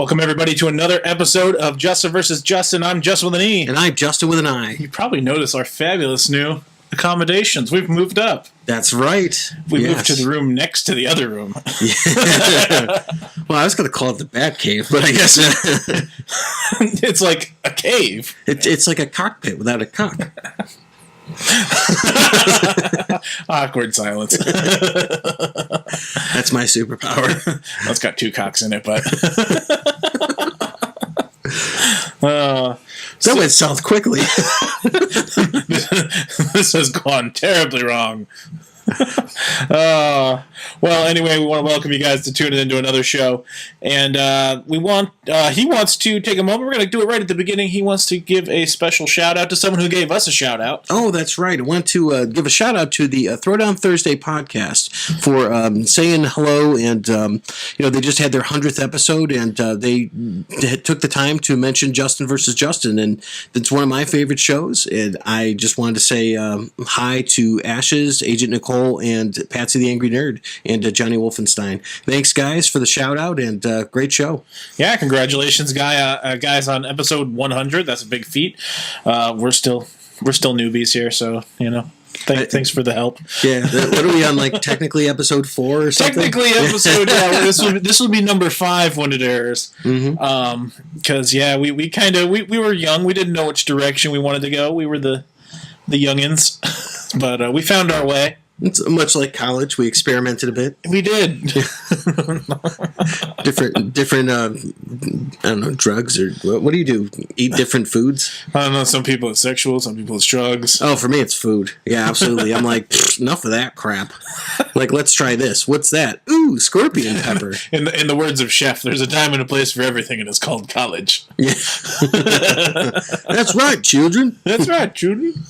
Welcome, everybody, to another episode of Justin Vs Justen. I'm Justin with an E. And I'm Justin with an I. You probably noticed our fabulous new accommodations. We've moved up. That's right. We moved to the room next to the other room. Well, I was going to call it the Bat Cave, but I guess... It's like a cave. It's like a cockpit without a cock. Awkward silence. That's my superpower. Well, it's got two cocks in it, but... That went south quickly. This has gone terribly wrong. Well, anyway, we want to welcome you guys to tune in to another show, and he wants to take a moment. We're going to do it right at the beginning. He wants to give a special shout out to someone who gave us a shout out. Oh, that's right. I want to give a shout out to the Throwdown Thursday podcast for saying hello, and they just had their 100th episode, and they took the time to mention Justin Vs Justen, and it's one of my favorite shows. And I just wanted to say hi to Ashes, Agent Nicole, and Patsy the Angry Nerd, and Johnny Wolfenstein. Thanks, guys, for the shout out, and great show. Yeah, congratulations, guys, on episode 100. That's a big feat. We're still newbies here, so thanks for the help. Yeah, what are we on? Like technically episode 4 or something? Technically episode. This will be number 5 when it airs. Because we were young. We didn't know which direction we wanted to go. We were the youngins, but we found our way. It's much like college. We experimented a bit. We did. different. I don't know, drugs or what do you do? Eat different foods? I don't know. Some people it's sexual. Some people it's drugs. Oh, for me it's food. Yeah, absolutely. I'm like, enough of that crap. Like, let's try this. What's that? Ooh, scorpion pepper. In the words of Chef, there's a time and a place for everything, and it's called college. Yeah. That's right, children. That's right, children.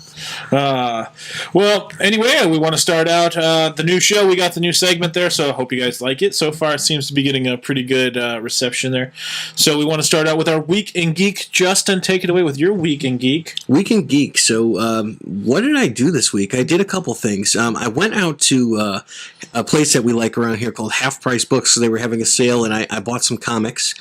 Well, anyway, we want to start out the new show. We got the new segment there, so I hope you guys like it. So far, it seems to be getting a pretty good reception there. So we want to start out with our Week in Geek. Justin, take it away with your Week in Geek. Week in Geek. So what did I do this week? I did a couple things. I went out to a place that we like around here called Half Price Books. So they were having a sale, and I bought some comics.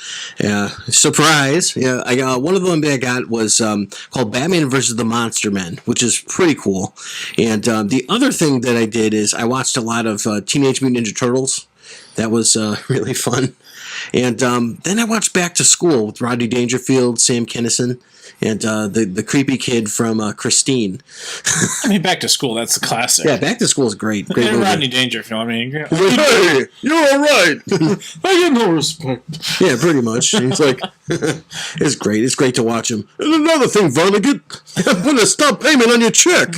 Surprise! Yeah, I got one of them that I got was called Batman vs. the Monster Men, which is pretty cool. And the other thing that I did is I watched a lot of Teenage Mutant Ninja Turtles. That was really fun. And then I watched Back to School with Rodney Dangerfield, Sam Kinison, and the creepy kid from Christine. I mean, Back to School, that's the classic. Yeah, Back to School is great. Great and movie. Rodney Dangerfield, I mean... Hey, you're all right. I get no respect. Yeah, pretty much. It's like, it's great. It's great to watch him. And another thing, Vonnegut, put a stop payment on your check.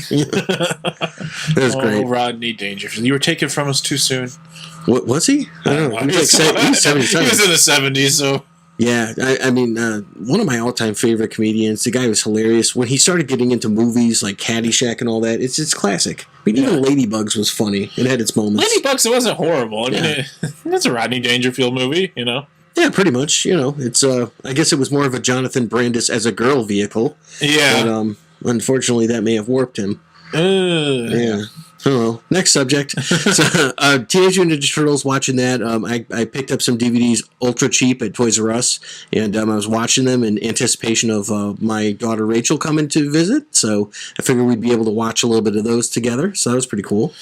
That's great. Oh, Rodney Dangerfield. You were taken from us too soon. What was he? I don't know. He was 77. He was in the 70s, so... Yeah, I mean, one of my all-time favorite comedians. The guy was hilarious. When he started getting into movies like Caddyshack and all that, it's classic. I mean, even Ladybugs was funny. It had its moments. Ladybugs, it wasn't horrible. I mean, it's a Rodney Dangerfield movie, Yeah, pretty much. It's I guess it was more of a Jonathan Brandis as a girl vehicle. Yeah. But unfortunately, that may have warped him. Yeah. Oh, well. Next subject. So, Teenage Mutant Ninja Turtles, watching that. I picked up some DVDs ultra cheap at Toys R Us, and I was watching them in anticipation of my daughter Rachel coming to visit, so I figured we'd be able to watch a little bit of those together, so that was pretty cool.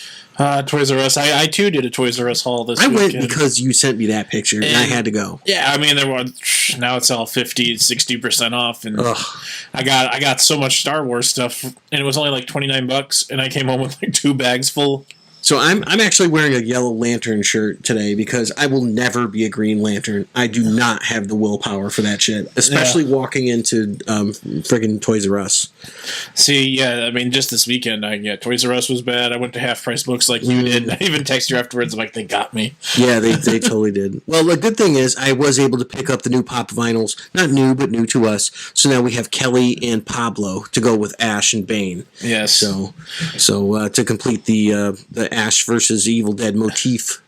Toys R Us. I too did a Toys R Us haul this weekend. I went because you sent me that picture, and I had to go. Yeah, I mean, now it's all 50%, 60% off, and I got so much Star Wars stuff, and it was only like $29, and I came home with like 2 bags full. So I'm actually wearing a Yellow Lantern shirt today because I will never be a Green Lantern. I do not have the willpower for that shit, especially walking into friggin' Toys R Us. See, yeah, I mean, just this weekend, Toys R Us was bad. I went to Half Price Books like you did. I even texted you afterwards. I'm like, they got me. Yeah, they totally did. Well, the good thing is I was able to pick up the new Pop vinyls. Not new, but new to us. So now we have Kelly and Pablo to go with Ash and Bane. Yes. So to complete the Ash versus Evil Dead motif.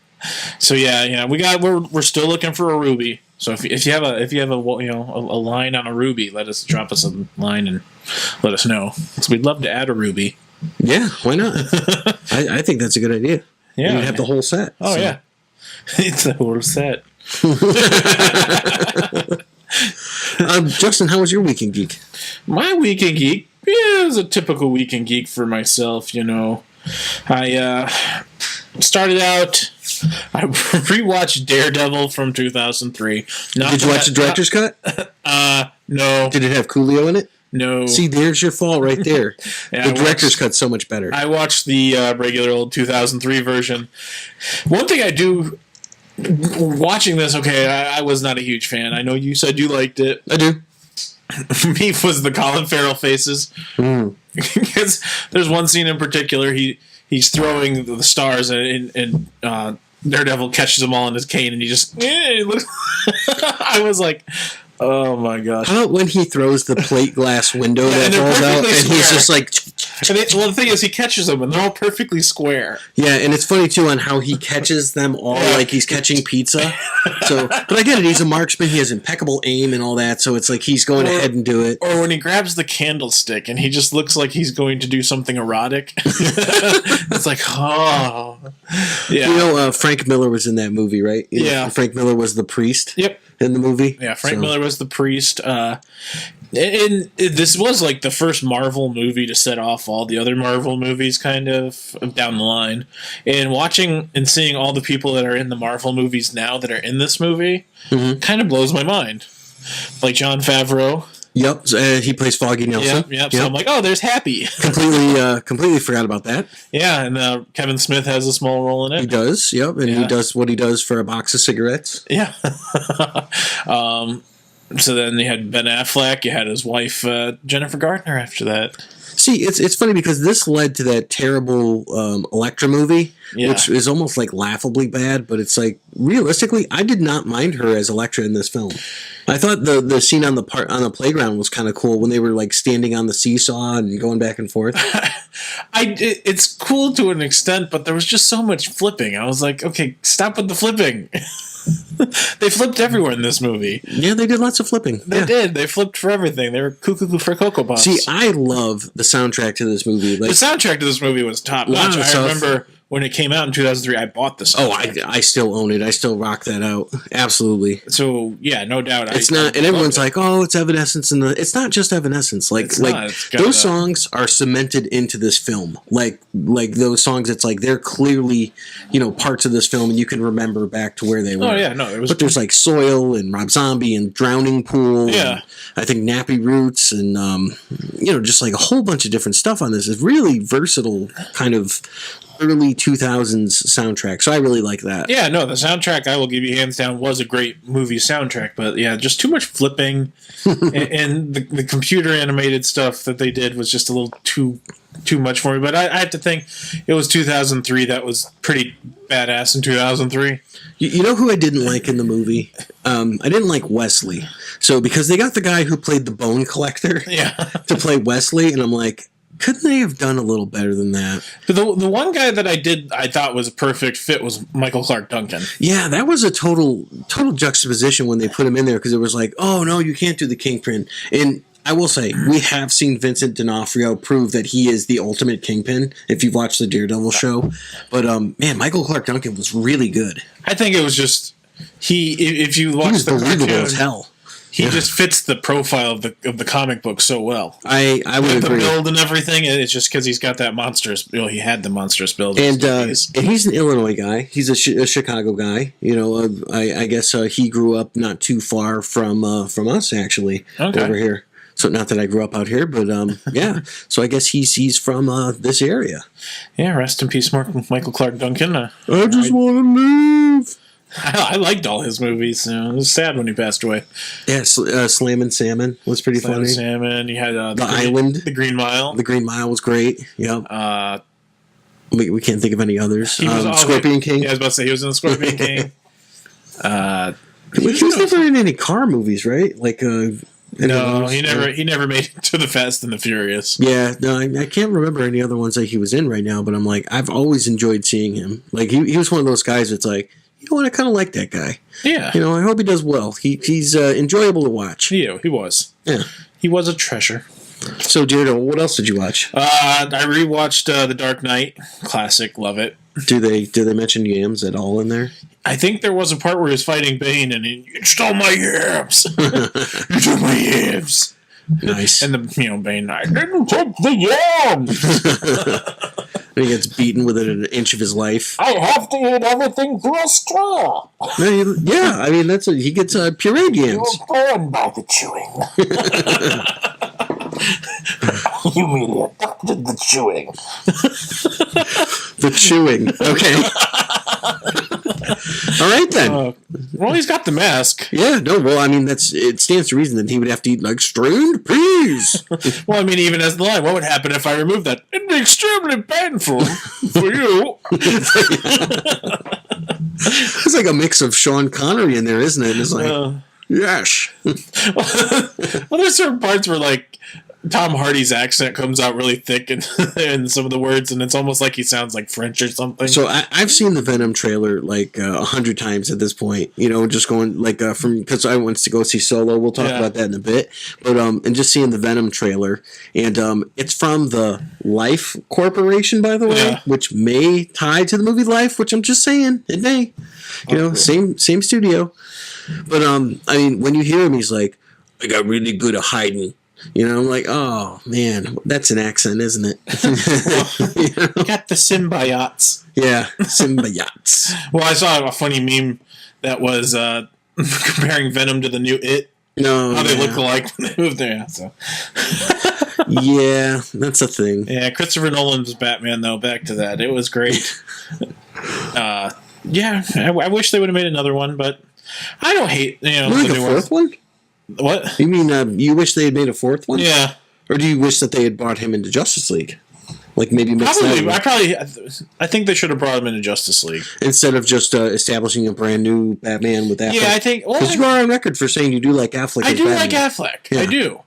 So we're still looking for a Ruby. So if you have a line on a Ruby, drop us a line and let us know. So we'd love to add a Ruby. Yeah, why not? I think that's a good idea. Yeah, you have the whole set. Oh so. Yeah, it's the whole set. Justin, how was your Weekend Geek? My Weekend Geek, it was a typical Weekend Geek for myself, I started out, I rewatched Daredevil from 2003. Did you watch the director's cut? No. Did it have Coolio in it? No. See, there's your fault right there. The director's cut's so much better. I watched the regular old 2003 version. One thing I do, watching this, I was not a huge fan. I know you said you liked it. I do. Me was the Colin Farrell faces. Because there's one scene in particular, he's throwing the stars and Daredevil catches them all in his cane and he just I was like, oh my gosh. How about when he throws the plate glass window that falls out and he's just like... the thing is, he catches them and they're all perfectly square. Yeah, and it's funny too on how he catches them all like he's catching pizza. But I get it. He's a marksman. He has impeccable aim and all that. So it's like he's going ahead and do it. Or when he grabs the candlestick and he just looks like he's going to do something erotic. It's like, oh, yeah. Frank Miller was in that movie, right? Frank Miller was the priest. Yep. In the movie. Yeah, Frank Miller was the priest. And this was like the first Marvel movie to set off all the other Marvel movies kind of down the line. And watching and seeing all the people that are in the Marvel movies now that are in this movie kind of blows my mind. Like Jon Favreau. Yep, he plays Foggy Nelson. Yep. So I'm like, oh, there's Happy. Completely forgot about that. Yeah, and Kevin Smith has a small role in it. He does, yep, and he does what he does for a box of cigarettes. Yeah. So then you had Ben Affleck, you had his wife, Jennifer Gardner after that. See, it's funny because this led to that terrible Elektra movie, which is almost like laughably bad, but it's like, realistically, I did not mind her as Elektra in this film. I thought the scene on the playground was kind of cool when they were like standing on the seesaw and going back and forth. It's cool to an extent, but there was just so much flipping. I was like, okay, stop with the flipping. They flipped everywhere in this movie. Yeah, they did lots of flipping. They did. They flipped for everything. They were cuckoo for Cocoa Puffs. See, I love the soundtrack to this movie. The soundtrack to this movie was top notch. I remember when it came out in 2003, I bought the soundtrack. I still own it. I still rock that out. Absolutely. So, yeah, no doubt. It's not, and everyone's like, oh, it's Evanescence. It's not just Evanescence. Those songs are cemented into this film. Like those songs, it's like they're clearly, parts of this film, and you can remember back to where they were. Oh, yeah, no. It was. But there's like Soil and Rob Zombie and Drowning Pool. Yeah. And I think Nappy Roots and, just like a whole bunch of different stuff on this. It's really versatile kind of early 2000s soundtrack, so I really like that. Yeah, no, the soundtrack, I will give you hands down, was a great movie soundtrack, but yeah, just too much flipping, and the computer animated stuff that they did was just a little too much for me, but I have to think it was 2003, that was pretty badass in 2003. You know who I didn't like in the movie? I didn't like Wesley. So, because they got the guy who played the Bone Collector to play Wesley, and I'm like, couldn't they have done a little better than that? The one guy that I thought was a perfect fit was Michael Clark Duncan. Yeah, that was a total juxtaposition when they put him in there, because it was like, oh no, you can't do the Kingpin. And I will say, we have seen Vincent D'Onofrio prove that he is the ultimate Kingpin, if you've watched the Daredevil show. But man, Michael Clark Duncan was really good. I think it was just if you watch the believable cartoon, as hell. He just fits the profile of the comic book so well. I would agree. The build and everything, it's just because he's got that monstrous. He had the monstrous build. And he's an Illinois guy. He's a Chicago guy. I guess he grew up not too far from us, actually, over here. So not that I grew up out here, but yeah. So I guess he's from this area. Yeah. Rest in peace, Michael Clark Duncan. I just want to move. I liked all his movies. It was sad when he passed away. Yeah, Slammin' Salmon was pretty funny. Salmon. You had The Island, the Green Mile. The Green Mile was great. Yep. We can't think of any others. Scorpion King. Yeah, I was about to say he was in the Scorpion King. He was never in any car movies, right? Like no, he never made it to the Fast and the Furious. Yeah, no, I can't remember any other ones that he was in right now. But I'm like, I've always enjoyed seeing him. Like he was one of those guys that's like, you know what, I kind of like that guy. Yeah. I hope he does well. He's enjoyable to watch. Yeah, he was. Yeah. He was a treasure. So, Daredevil, what else did you watch? I rewatched The Dark Knight. Classic. Love it. Do they mention yams at all in there? I think there was a part where he was fighting Bane, and he stole my yams. You took my yams. Nice. And Bane, I didn't take the yams. And he gets beaten within an inch of his life. I have to eat everything through a straw. Yeah, I mean he gets pureed yams. You were born by the chewing. You mean adopted the chewing? The chewing. Okay. All right then. Well, he's got the mask. Yeah. No. Well, I mean, it stands to reason that he would have to eat like strained peas. Well, I mean, even as the line, what would happen if I removed that? It'd be extremely painful for you. It's like a mix of Sean Connery in there, isn't it? It's like, yes. Well, there's certain parts where like Tom Hardy's accent comes out really thick in some of the words, and it's almost like he sounds like French or something. So I've seen the Venom trailer like 100 times at this point. Just going like from because I went to go see Solo. We'll talk about that in a bit. But and just seeing the Venom trailer, and it's from the Life Corporation, by the way, which may tie to the movie Life. Which I'm just saying, it may. Same studio. But I mean, when you hear him, he's like, "I got really good at hiding." I'm like, oh man, that's an accent, isn't it? You got the symbiotes. Yeah, symbiotes. Well, I saw a funny meme that was comparing Venom to the new It. No, how they look alike when they move there. So. Yeah, that's a thing. Yeah, Christopher Nolan's Batman, though. Back to that, it was great. Yeah, I wish they would have made another one, but I don't hate like a fourth one. What? You mean you wish they had made a fourth one? Yeah. Or do you wish that they had brought him into Justice League? Like maybe mix I think they should have brought him into Justice League instead of just establishing a brand new Batman with Affleck. Yeah, I think because you are on record for saying you do like Affleck. I do Batman. like Affleck. Yeah. I do.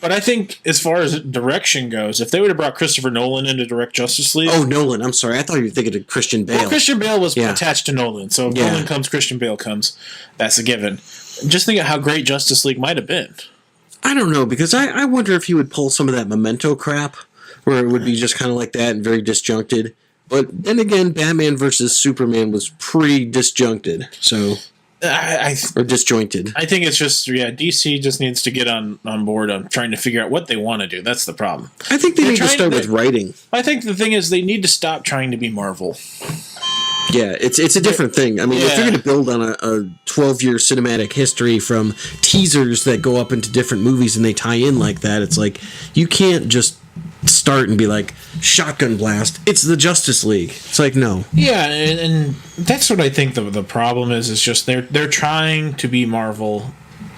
But I think as far as direction goes, if they would have brought Christopher Nolan in to direct Justice League... Oh, Nolan. I'm sorry. I thought you were thinking of Christian Bale. Well, Christian Bale was attached to Nolan. So if Nolan comes, Christian Bale comes. That's a given. Just think of how great Justice League might have been. I don't know, because I wonder if he would pull some of that Memento crap, where it would be just kind of like that and very disjuncted. But then again, Batman versus Superman was pretty disjuncted. So... or disjointed. I think it's just DC just needs to get on board on trying to figure out what they want to do. That's the problem. I think they need to start with writing. I think the thing is they need to stop trying to be Marvel. Yeah, it's a different thing. I mean, if you're going to build on a 12-year cinematic history from teasers that go up into different movies and they tie in like that, it's like you can't just start and be like, shotgun blast, it's the Justice League. It's like, no. Yeah, and that's what I think the problem is. It's just they're trying to be Marvel.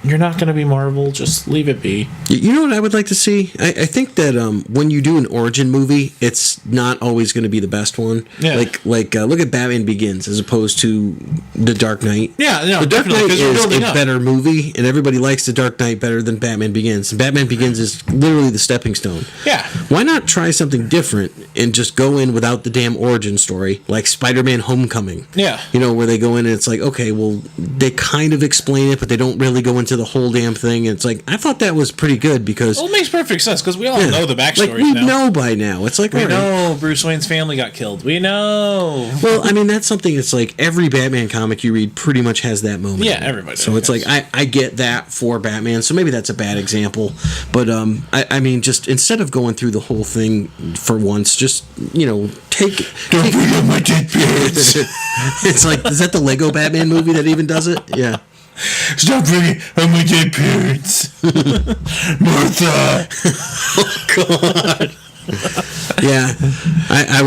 You're not going to be Marvel. Just leave it be. You know what I would like to see? I think that when you do an origin movie, it's not always going to be the best one. Yeah. Like look at Batman Begins as opposed to The Dark Knight. Yeah, no, The Dark Knight is a up. better movie, and everybody likes The Dark Knight better than Batman Begins. And Batman Begins is literally the stepping stone. Yeah. Why not try something different and just go in without the damn origin story, like Spider-Man Homecoming? Yeah. Where they go in and it's like, okay, well, they kind of explain it, but they don't really go into the whole damn thing. And it's like, I thought that was pretty good because... Well, it makes perfect sense because we all know the backstory. Like, we know by now. It's like, we know Bruce Wayne's family got killed. We know. Well, I mean, that's something that's like every Batman comic you read pretty much has that moment. Yeah, everybody. So it's like, I get that for Batman. So maybe that's a bad example. But, I mean, just instead of going through the whole thing for once, just, take... Don't bring up my dead parents. It's like, is that the Lego Batman movie that even does it? Yeah. Stop bringing up my dead parents. Martha. Oh, God. Yeah, I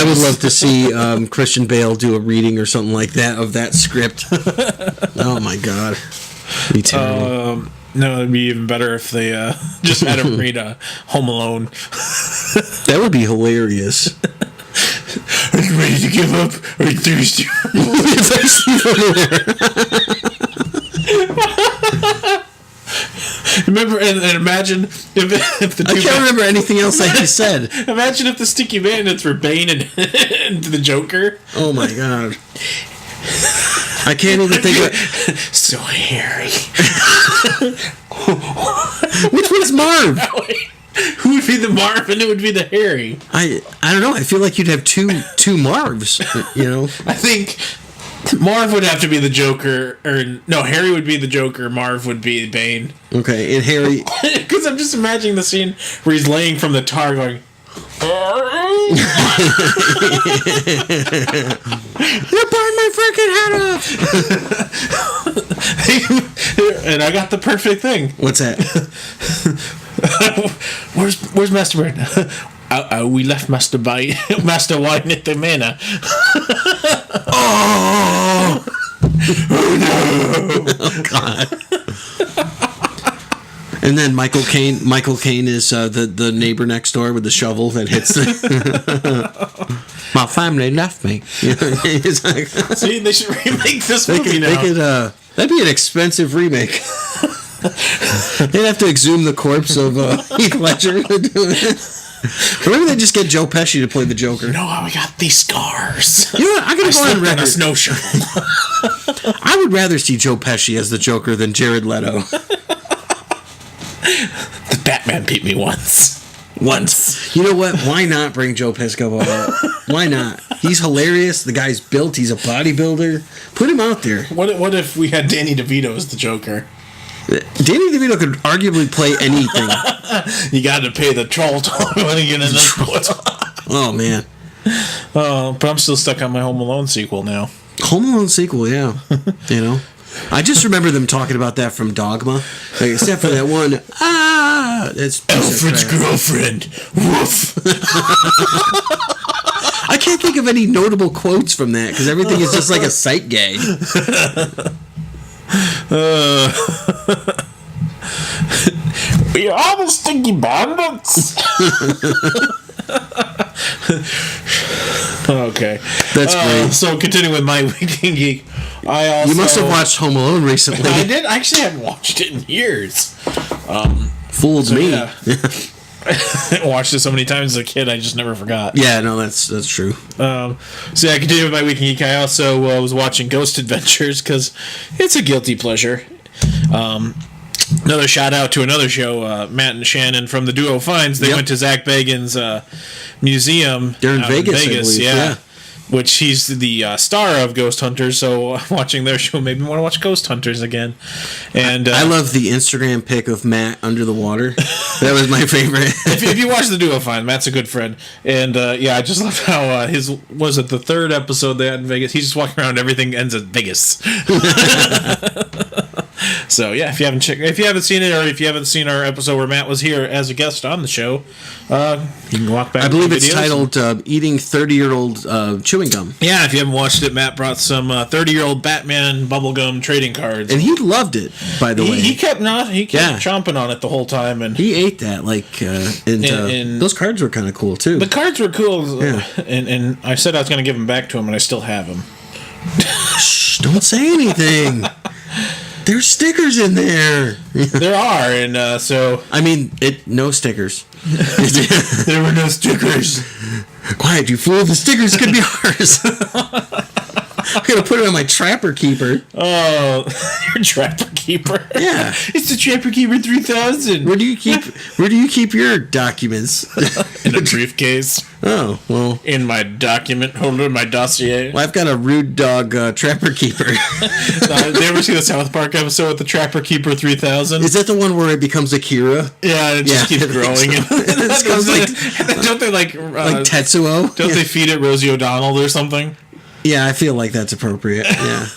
would love to see Christian Bale do a reading or something like that of that script. Oh my God, be terrible. No, it'd be even better if they just had him read Home Alone. That would be hilarious. Are you ready to give up? Or are you thirsty? Remember and imagine if the two I can't remember anything else that he said. Imagine if the Sticky Bandits were Bane and the Joker. Oh my God. I can't even think of it. So hairy. Which one's Marv? Who would be the Marv and who would be the Harry? I don't know. I feel like you'd have two Marvs, I think Marv would have to be the Joker, or no, Harry would be the Joker. Marv would be Bane. Okay, and Harry. Because I'm just imagining the scene where he's laying from the tar, going. You burned my freaking head off! And I got the perfect thing. What's that? Where's Master Bird? We left Master Wine at the manor. Oh no! Oh God! And then Michael Caine is the neighbor next door with the shovel that hits the. My family left me. He's like, see, they should remake this movie now. That'd be an expensive remake. They'd have to exhume the corpse of Heath Ledger. Or maybe they just get Joe Pesci to play the Joker. No, I got these scars. You know what? I'm gonna go on record. A snow shovel. I would rather see Joe Pesci as the Joker than Jared Leto. The Batman beat me once. You know what? Why not bring Joe Piscopo out? Why not? He's hilarious. The guy's built. He's a bodybuilder. Put him out there. What if we had Danny DeVito as the Joker? Danny DeVito could arguably play anything. You got to pay the troll when you get in this. Oh man. But I'm still stuck on my Home Alone sequel now. Home Alone sequel, yeah. You know, I just remember them talking about that from Dogma, like, except for that one. It's Alfred's girlfriend. Woof. I can't think of any notable quotes from that because everything is just like a sight gag. We are the Stinky Bandits. Okay, that's great. So continuing with my Weekend Geek, you must have watched Home Alone recently. I did. I actually haven't watched it in years. Fooled me. Yeah. I watched it so many times as a kid, I just never forgot. Yeah, no, that's true. So I continue with my Weekend Geek. I also was watching Ghost Adventures because it's a guilty pleasure. Another shout out to another show, Matt and Shannon from the Duo Finds. They went to Zach Bagans' museum. They're in Vegas, I believe. Yeah. Which he's the star of Ghost Hunters, so watching their show made me want to watch Ghost Hunters again. And I love the Instagram pic of Matt under the water. That was my favorite. if you watch the Duo Find, Matt's a good friend. And I just love how the third episode they had in Vegas, he's just walking around, everything ends at Vegas. So yeah, if you haven't seen it, or if you haven't seen our episode where Matt was here as a guest on the show, you can walk back. I believe it's titled "Eating 30-Year-Old Chewing Gum." Yeah, if you haven't watched it, Matt brought some 30-year-old Batman bubblegum trading cards, and he loved it. By the way, he kept chomping on it the whole time, and he ate that and those cards were kind of cool too. The cards were cool, and I said I was going to give them back to him, and I still have them. Shh! Don't say anything. There's stickers in there. There are, and so I mean, no stickers. There were no stickers. Quiet, you fool! The stickers could be ours. I'm gonna put it on my Trapper Keeper. Oh, your Trapper Keeper? Yeah, it's the Trapper Keeper 3000. Where do you keep your documents? In a briefcase. Oh well, in my document holder, my dossier. Well, I've got a rude dog Trapper Keeper. Did you ever see the South Park episode with the Trapper Keeper 3000? Is that the one where it becomes Akira? Yeah, and it just keeps growing. So. Don't they like Tetsuo? Don't they feed it Rosie O'Donnell or something? Yeah, I feel like that's appropriate. Yeah.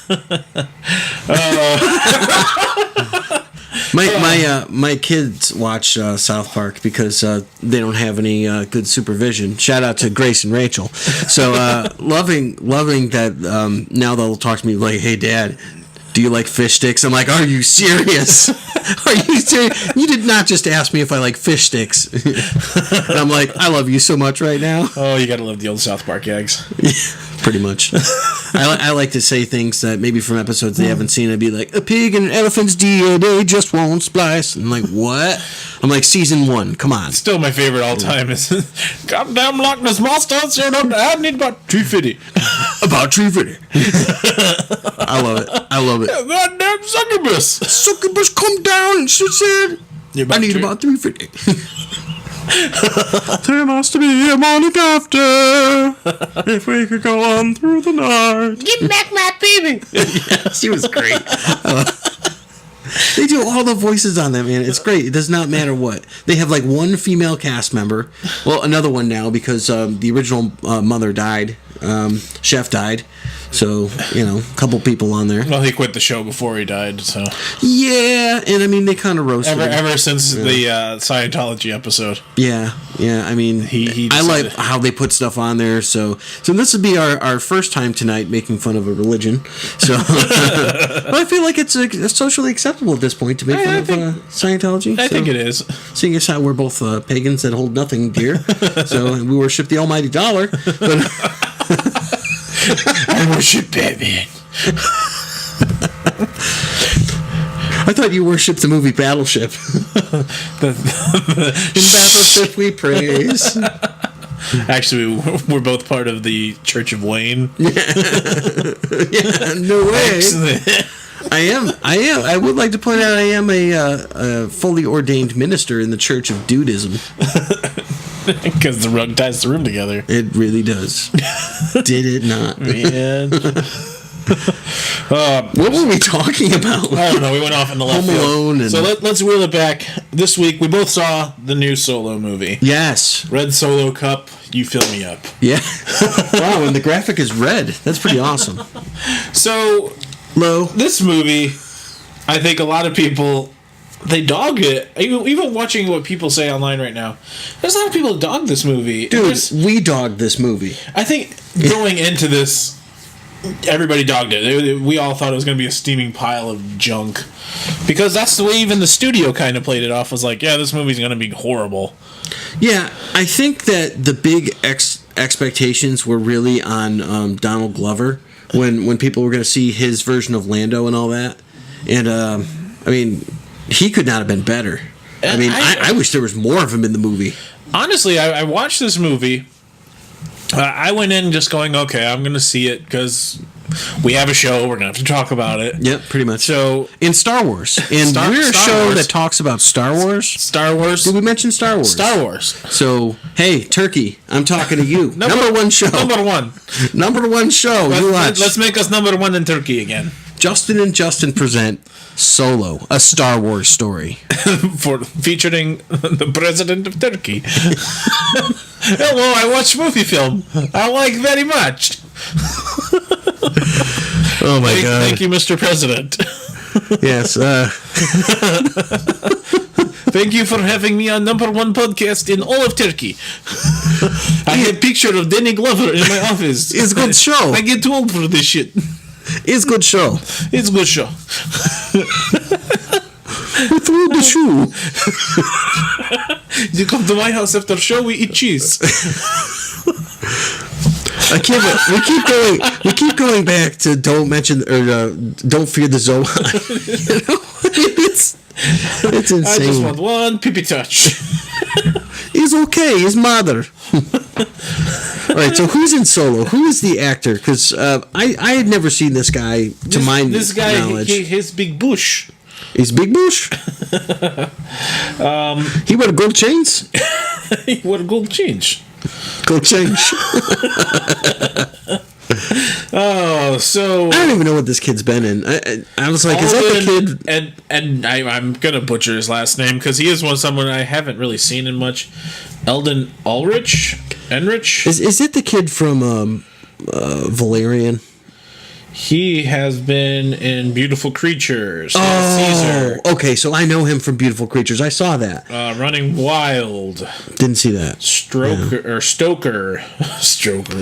My kids watch South Park because they don't have any good supervision. Shout out to Grace and Rachel. So loving that now they'll talk to me like, "Hey, Dad, do you like fish sticks?" I'm like, "Are you serious? Are you serious? You did not just ask me if I like fish sticks." And I'm like, "I love you so much right now." Oh, you gotta love the old South Park gags. Pretty much. I like to say things that maybe from episodes they haven't seen. I'd be like, "A pig and an elephant's DNA just won't splice." And I'm like, "What?" I'm like, "Season 1, come on." Still my favorite all time is "Goddamn Loch Ness Monster, I need about 350." About 350. I love it. Goddamn succubus. Succubus, come down. She said, "I need about 350." There must be a morning after. If we could go on through the night. Get back my baby. Yeah, she was great. They do all the voices on them, man. It's great. It does not matter what. They have like one female cast member. Well, another one now because the original mother died. Chef died. So, a couple people on there. Well, he quit the show before he died, so. Yeah, and I mean, they kind of roasted him. Ever since the Scientology episode. Yeah, I mean, he I like how they put stuff on there, so this would be our first time tonight making fun of a religion. So, but I feel like it's socially acceptable at this point to make fun of Scientology. I think it is. Seeing as how we're both pagans that hold nothing dear, so we worship the almighty dollar, but... I worship Batman. I thought you worshipped the movie Battleship. In Battleship we praise. Actually, we're both part of the Church of Wayne. Yeah, no way. I am. I would like to point out I am a fully ordained minister in the Church of Dudism. Because the rug ties the room together. It really does. Did it not? Man. What were we talking about? I don't know. We went off in the left Home field. Alone. So let's wheel it back. This week, we both saw the new Solo movie. Yes. Red Solo Cup, you fill me up. Yeah. Wow, and the graphic is red. That's pretty awesome. So, this movie, I think a lot of people... They dog it. Even watching what people say online right now, there's a lot of people that dog this movie. Dude, we dogged this movie. I think going into this, everybody dogged it. We all thought it was going to be a steaming pile of junk. Because that's the way even the studio kind of played it off. Was like, yeah, this movie's going to be horrible. Yeah, I think that the big expectations were really on Donald Glover when people were going to see his version of Lando and all that. And, I mean... He could not have been better. I mean, I wish there was more of him in the movie. Honestly, I watched this movie. I went in just going, okay, I'm going to see it because we have a show. We're going to have to talk about it. Yep, pretty much. So in Star Wars. And we're a show that talks about Star Wars. Star Wars. Did we mention Star Wars? Star Wars. So, hey, Turkey, I'm talking to you. Number one show. Number one. Number one show. You watch. Let's make us number one in Turkey again. Justin and Justin present Solo, a Star Wars story. Featuring the president of Turkey. Hello, I watch movie film. I like very much. Oh my God. Thank you, Mr. President. Yes. Thank you for having me on number one podcast in all of Turkey. I have a picture of Danny Glover in my office. It's a good show. I get too old for this shit. It's a good show. It's a good show. We threw the shoe. You come to my house after show, we eat cheese. I can't. We keep going back to don't mention or don't fear the Zohan. It's insane. I just want one pee touch. He's okay. His mother. All right. So who's in Solo? Who is the actor? Because I had never seen this guy to my knowledge. This guy, his big bush. He's Big Bush. He wear gold chains. He wore gold chains. Gold change. Oh, so I don't even know what this kid's been in. I was like, is that the kid? And I'm gonna butcher his last name because he is someone I haven't really seen in much. Eldon Enrich. Is it the kid from Valerian? He has been in Beautiful Creatures. Oh, Caesar. Okay, so I know him from Beautiful Creatures. I saw that. Running Wild. Didn't see that. Stoker.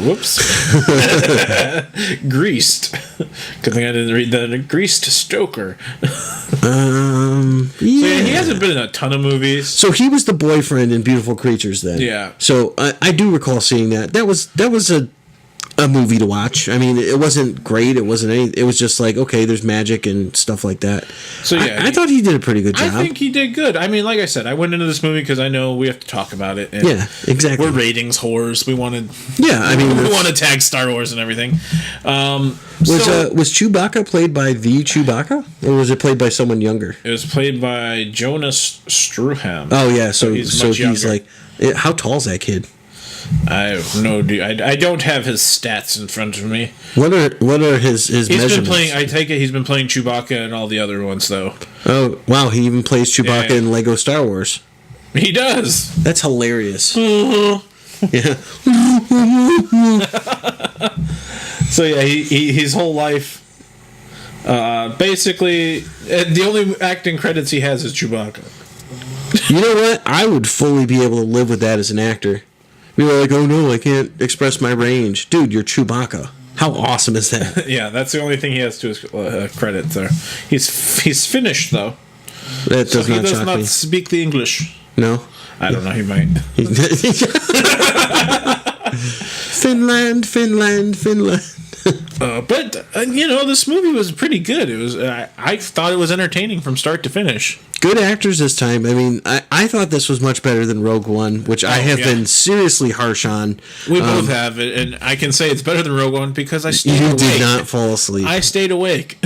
Whoops. Greased. Good thing I didn't read that. Greased Stoker. Yeah. So yeah, he hasn't been in a ton of movies. So he was the boyfriend in Beautiful Creatures then. Yeah. So I do recall seeing that. That was a a movie to watch. I mean, it wasn't great. It wasn't any. It was just like, okay, there's magic and stuff like that. So yeah, I thought he did a pretty good job. I think he did good. I mean, like I said, I went into this movie because I know we have to talk about it. And yeah, exactly. We're ratings whores. We wanted. Yeah, I mean, we want to tag Star Wars and everything. Was Chewbacca played by the Chewbacca, or was it played by someone younger? It was played by Jonas Struham. Oh yeah, so he's younger. like, how tall is that kid? I have no idea. I don't have his stats in front of me. What are his measurements? Been playing. I take it he's been playing Chewbacca and all the other ones though. Oh wow, he even plays Chewbacca in Lego Star Wars. He does. That's hilarious. Yeah. So yeah, he his whole life. Basically, the only acting credits he has is Chewbacca. You know what? I would fully be able to live with that as an actor. We were like, oh no, I can't express my range. Dude, you're Chewbacca. How awesome is that? Yeah, that's the only thing he has to his credit there. He's Finnish, though. That does not shock me. He does not speak the English. No? I don't know, he might. Finland. But this movie was pretty good. It was. I thought it was entertaining from start to finish. Good actors this time. I mean, I thought this was much better than Rogue One, which I have been seriously harsh on. We both have it, and I can say it's better than Rogue One because I stayed awake. You did not fall asleep. I stayed awake.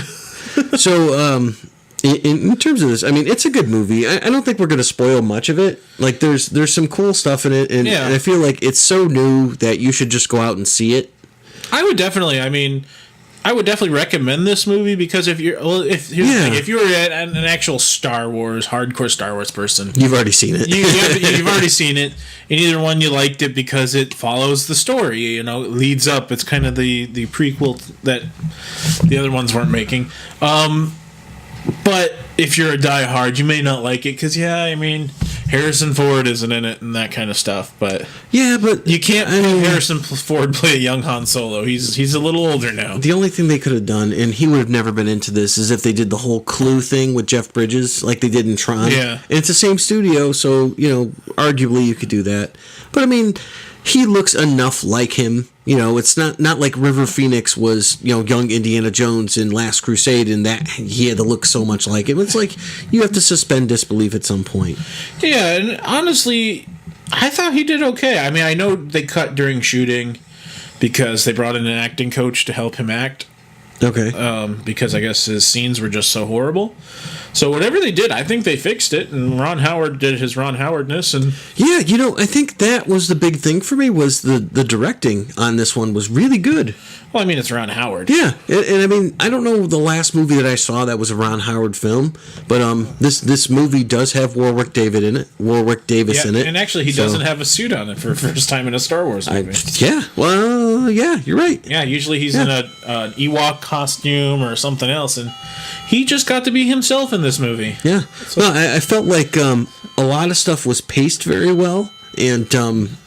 So, in terms of this, I mean, it's a good movie. I don't think we're going to spoil much of it. Like, there's some cool stuff in it, and I feel like it's so new that you should just go out and see it. I would definitely recommend this movie because if you're an actual hardcore Star Wars person, you've already seen it. You've already seen it. In either one, you liked it because it follows the story. It leads up. It's kind of the prequel that the other ones weren't making. But if you're a diehard, you may not like it because Harrison Ford isn't in it and that kind of stuff. But you can't have Harrison Ford play a young Han Solo. He's a little older now. The only thing they could have done, and he would have never been into this, is if they did the whole Clue thing with Jeff Bridges, like they did in Tron. Yeah, and it's the same studio, so arguably you could do that. But I mean, he looks enough like him. It's not like River Phoenix was, young Indiana Jones in Last Crusade, and that he had to look so much like him. It's like you have to suspend disbelief at some point. Yeah, and honestly, I thought he did okay. I mean, I know they cut during shooting because they brought in an acting coach to help him act. Okay. Because I guess his scenes were just so horrible. So whatever they did, I think they fixed it, and Ron Howard did his Ron Howardness. And yeah, I think that was the big thing for me was the directing on this one was really good. Well, I mean, it's Ron Howard. Yeah, and I mean, I don't know the last movie that I saw that was a Ron Howard film, but this movie does have Warwick Davis in it. And actually, he doesn't have a suit on it for the first time in a Star Wars movie. You're right. Yeah, usually he's in an Ewok costume or something else, and he just got to be himself in this movie. Yeah. So, I felt like a lot of stuff was paced very well, and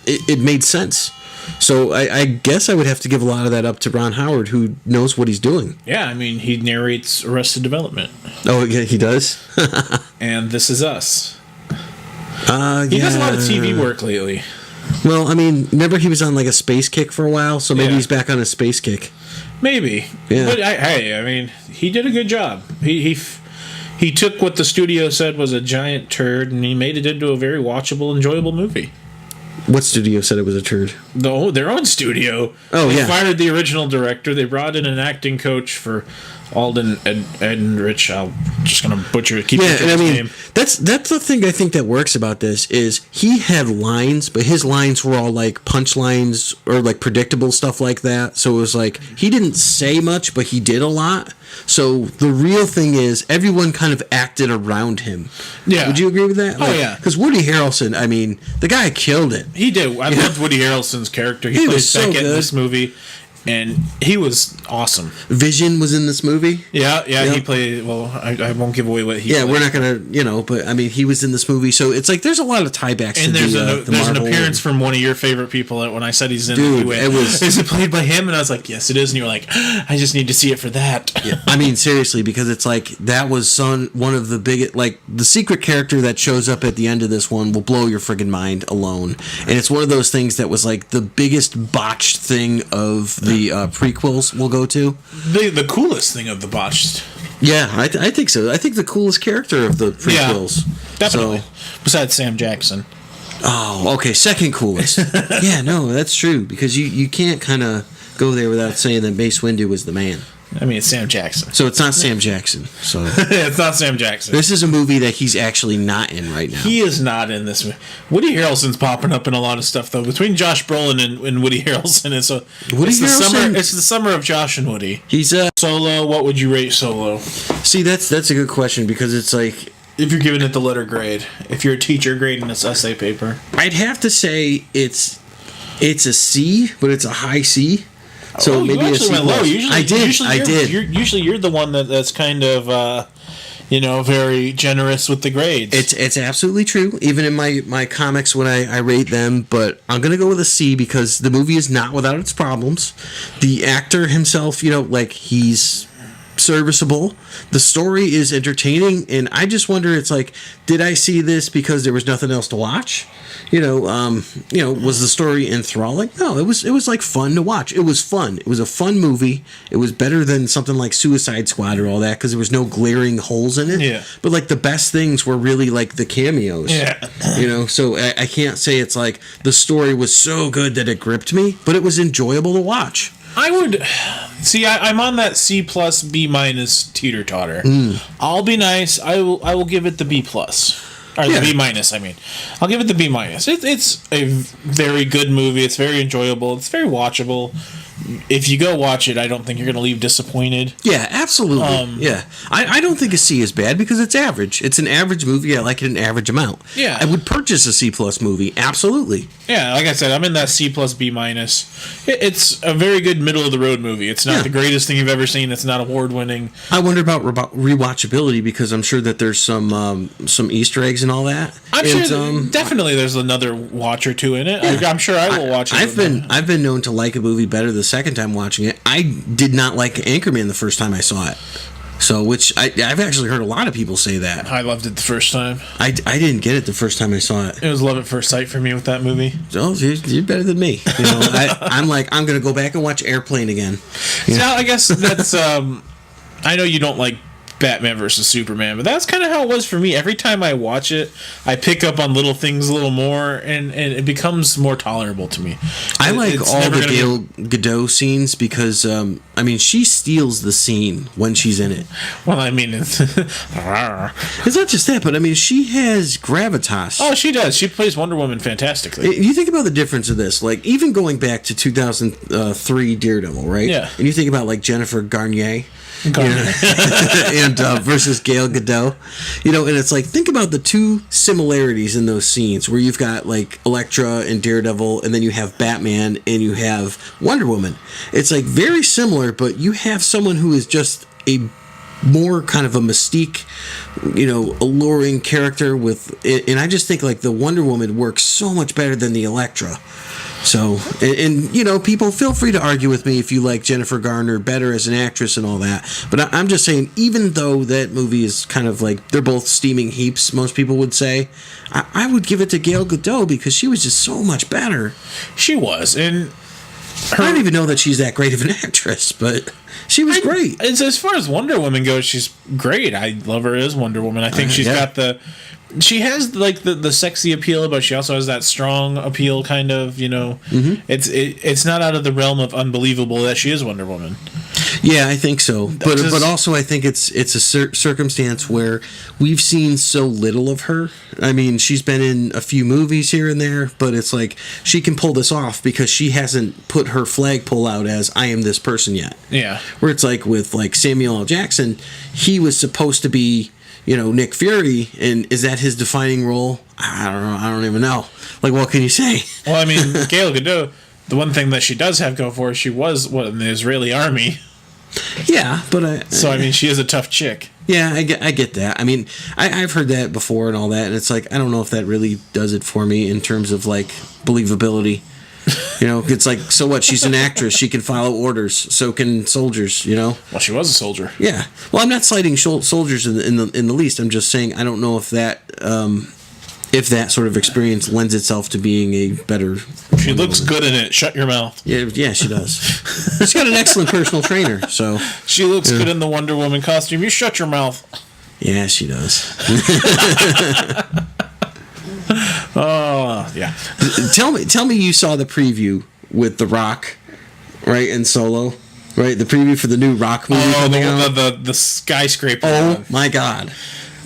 it made sense. So I guess I would have to give a lot of that up to Ron Howard, who knows what he's doing. Yeah, I mean, he narrates Arrested Development. Oh, yeah, he does? And This Is Us. He does a lot of TV work lately. Well, I mean, remember he was on like a space kick for a while, so maybe he's back on a space kick. Maybe. Yeah. But I mean, he did a good job. He took what the studio said was a giant turd, and he made it into a very watchable, enjoyable movie. What studio said it was a turd? Their own studio. They fired the original director. They brought in an acting coach for Alden Ehrenreich. I'm just gonna butcher it. His name. That's the thing I think that works about this is he had lines, but his lines were all like punchlines or like predictable stuff like that. So it was like he didn't say much, but he did a lot. So the real thing is everyone kind of acted around him. Yeah, would you agree with that? Yeah. Because Woody Harrelson, I mean, the guy killed it. He did. I loved Woody Harrelson's character. He plays Beckett in this movie. And he was awesome. Vision was in this movie. Yeah. He played. Well, I won't give away what he. Yeah, played. we're not gonna, but I mean, he was in this movie, so it's like there's a lot of tiebacks. And there's an appearance from one of your favorite people. When I said he's in, is it played by him? And I was like, yes, it is. And you were like, I just need to see it for that. Yeah, I mean, seriously, because it's like that was one of the biggest, like the secret character that shows up at the end of this one will blow your friggin' mind alone, and it's one of those things that was like the biggest botched thing of the the prequels will go to. The coolest thing of the botched. Yeah, I think so. I think the coolest character of the prequels. Yeah, definitely. So, besides Sam Jackson. Oh, okay. Second coolest. Yeah, no, that's true. Because you can't kind of go there without saying that Mace Windu was the man. I mean, it's Sam Jackson. So it's not Sam Jackson. So it's not Sam Jackson. This is a movie that he's actually not in right now. He is not in this movie. Woody Harrelson's popping up in a lot of stuff, though. Between Josh Brolin and Woody Harrelson, it's the summer of Josh and Woody. He's Solo. What would you rate Solo? See, that's a good question because it's like, if you're giving it the letter grade, if you're a teacher grading this essay paper, I'd have to say it's a C, but it's a high C. So maybe a C+. Went low. I did. Usually you're the one that's kind of very generous with the grades. It's absolutely true. Even in my comics when I rate them, but I'm gonna go with a C because the movie is not without its problems. The actor himself, he's serviceable. The story is entertaining, and I just wonder, it's like, did I see this because there was nothing else to watch? Was the story enthralling? No, it was like fun to watch. It was fun. It was a fun movie. It was better than something like Suicide Squad or all that because there was no glaring holes in it. Yeah. But like the best things were really like the cameos. Yeah. So I can't say it's like the story was so good that it gripped me, but it was enjoyable to watch. I would see. I'm on that C plus B minus teeter totter. I'll be nice. I will give it the B plus. Or the B minus, I mean. I'll give it the B minus. It's a very good movie. It's very enjoyable. It's very watchable. If you go watch it, I don't think you're going to leave disappointed. Yeah, absolutely. I don't think a C is bad because it's average. It's an average movie. I like it an average amount. Yeah. I would purchase a C plus movie. Absolutely. Yeah, like I said, I'm in that C plus B minus. It's a very good middle of the road movie. It's not the greatest thing you've ever seen. It's not award winning. I wonder about rewatchability because I'm sure that there's some Easter eggs and all that. I'm sure definitely there's another watch or two in it. Yeah. I'm sure I will watch it. I've been known to like a movie better the second time watching it. I did not like Anchorman the first time I saw it. So, which I've actually heard a lot of people say that. I loved it the first time. I didn't get it the first time I saw it. It was love at first sight for me with that movie. Oh, you're better than me. I'm going to go back and watch Airplane again. So I guess that's. I know you don't like Batman versus Superman, but that's kind of how it was for me. Every time I watch it, I pick up on little things a little more, and it becomes more tolerable to me. I like all the Gal Gadot scenes because, she steals the scene when she's in it. Well, it's... It's not just that, but, she has gravitas. Oh, she does. She plays Wonder Woman fantastically. You think about the difference of this. Like, even going back to 2003 Daredevil, right? Yeah. And you think about, like, Jennifer Garnier... and versus Gal Gadot, and it's like, think about the two similarities in those scenes where you've got like Elektra and Daredevil, and then you have Batman and you have Wonder Woman. It's like very similar, but you have someone who is just a more kind of a mystique, alluring character and I just think like the Wonder Woman works so much better than the Elektra. So, and people feel free to argue with me if you like Jennifer Garner better as an actress and all that. But I'm just saying, even though that movie is kind of like, they're both steaming heaps, most people would say, I would give it to Gal Gadot because she was just so much better. She was, and... I don't even know that she's that great of an actress, but she was great. As far as Wonder Woman goes, she's great. I love her as Wonder Woman. I think she's got the... She has like the sexy appeal, but she also has that strong appeal, kind of. Mm-hmm. It's not out of the realm of unbelievable that she is Wonder Woman. Yeah, I think so. But also I think it's a circumstance where we've seen so little of her. She's been in a few movies here and there, but it's like she can pull this off because she hasn't put her flagpole out as I am this person yet. Yeah. Where it's like with like Samuel L. Jackson, he was supposed to be Nick Fury, and is that his defining role? I don't know. I don't even know. Like, what can you say? Well, Gal Gadot, the one thing that she does have go for her, she was in the Israeli army. Yeah, but she is a tough chick. Yeah, I get that. I've heard that before and all that, and it's like, I don't know if that really does it for me in terms of like believability. It's like, so what? She's an actress. She can follow orders. So can soldiers. Well, she was a soldier. Yeah. Well, I'm not citing soldiers in the least. I'm just saying I don't know if that if that sort of experience lends itself to being a better. She looks good in it. Shut your mouth. Yeah, she does. She's got an excellent personal trainer, so she looks good in the Wonder Woman costume. You shut your mouth. Yeah, she does. Oh, yeah. Tell me you saw the preview with The Rock, right, and Solo, right? The preview for the new Rock movie coming out. The skyscraper. Oh my God.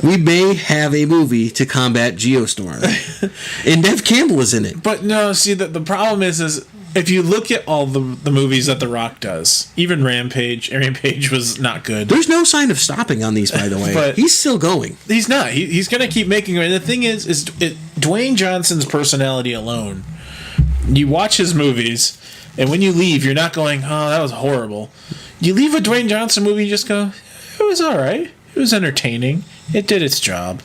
We may have a movie to combat Geostorm. And Nev Campbell is in it. But no, see, the problem is if you look at all the movies that The Rock does, even Rampage was not good. There's no sign of stopping on these, by the way. But he's still going. He's not. He's going to keep making them. And the thing is Dwayne Johnson's personality alone. You watch his movies, and when you leave, you're not going, oh, that was horrible. You leave a Dwayne Johnson movie, you just go, it was all right. It was entertaining. It did its job.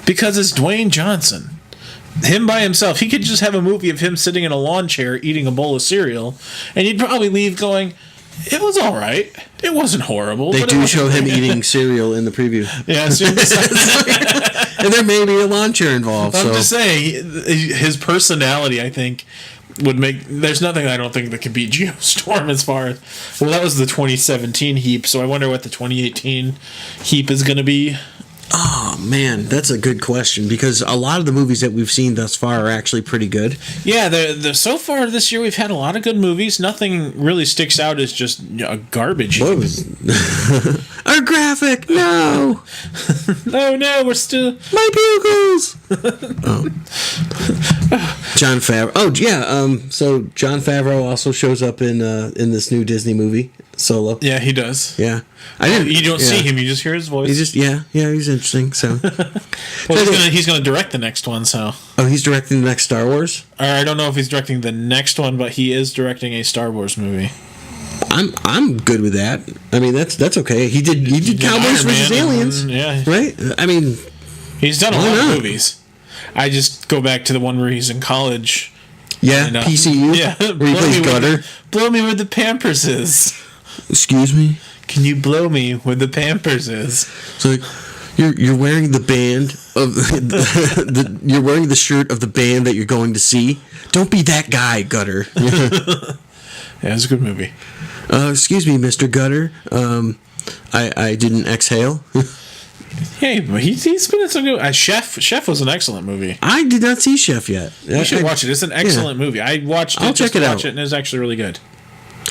Because it's Dwayne Johnson. Him by himself. He could just have a movie of him sitting in a lawn chair eating a bowl of cereal, and you'd probably leave going, it was all right. It wasn't horrible. They do show him eating cereal in the preview. Yeah, and there may be a lawn chair involved. I'm just saying, his personality, I think, would make... There's nothing I don't think that could beat Geostorm as far as... Well, that was the 2017 heap, so I wonder what the 2018 heap is going to be. Oh, man, that's a good question, because a lot of the movies that we've seen thus far are actually pretty good. Yeah, so far this year we've had a lot of good movies. Nothing really sticks out as just a garbage. What was... Our graphic! No! No, we're still... My bugles! Oh. Jon Favreau. Oh, yeah, so Jon Favreau also shows up in this new Disney movie, Solo. Yeah, he does. Yeah. You don't see him, you just hear his voice. He's interesting. So, well, he's gonna direct the next one. So, he's directing the next Star Wars. Or I don't know if he's directing the next one, but he is directing a Star Wars movie. I'm good with that. I mean, that's okay. He did Cowboys vs. Aliens, right? I mean, he's done a lot of movies. I just go back to the one where he's in college. Yeah, and, PCU. Yeah, where he plays Gutter. Blow me where the Pampers is. Excuse me. Can you blow me where the Pampers is? So you're wearing the band of you're wearing the shirt of the band that you're going to see. Don't be that guy, Gutter. Yeah, it's a good movie. Excuse me, Mr. Gutter. I didn't exhale. Hey, but he's been in some good. Chef was an excellent movie. I did not see Chef yet. You should watch it. It's an excellent movie. I watched it. I'll check it out. And it's actually really good.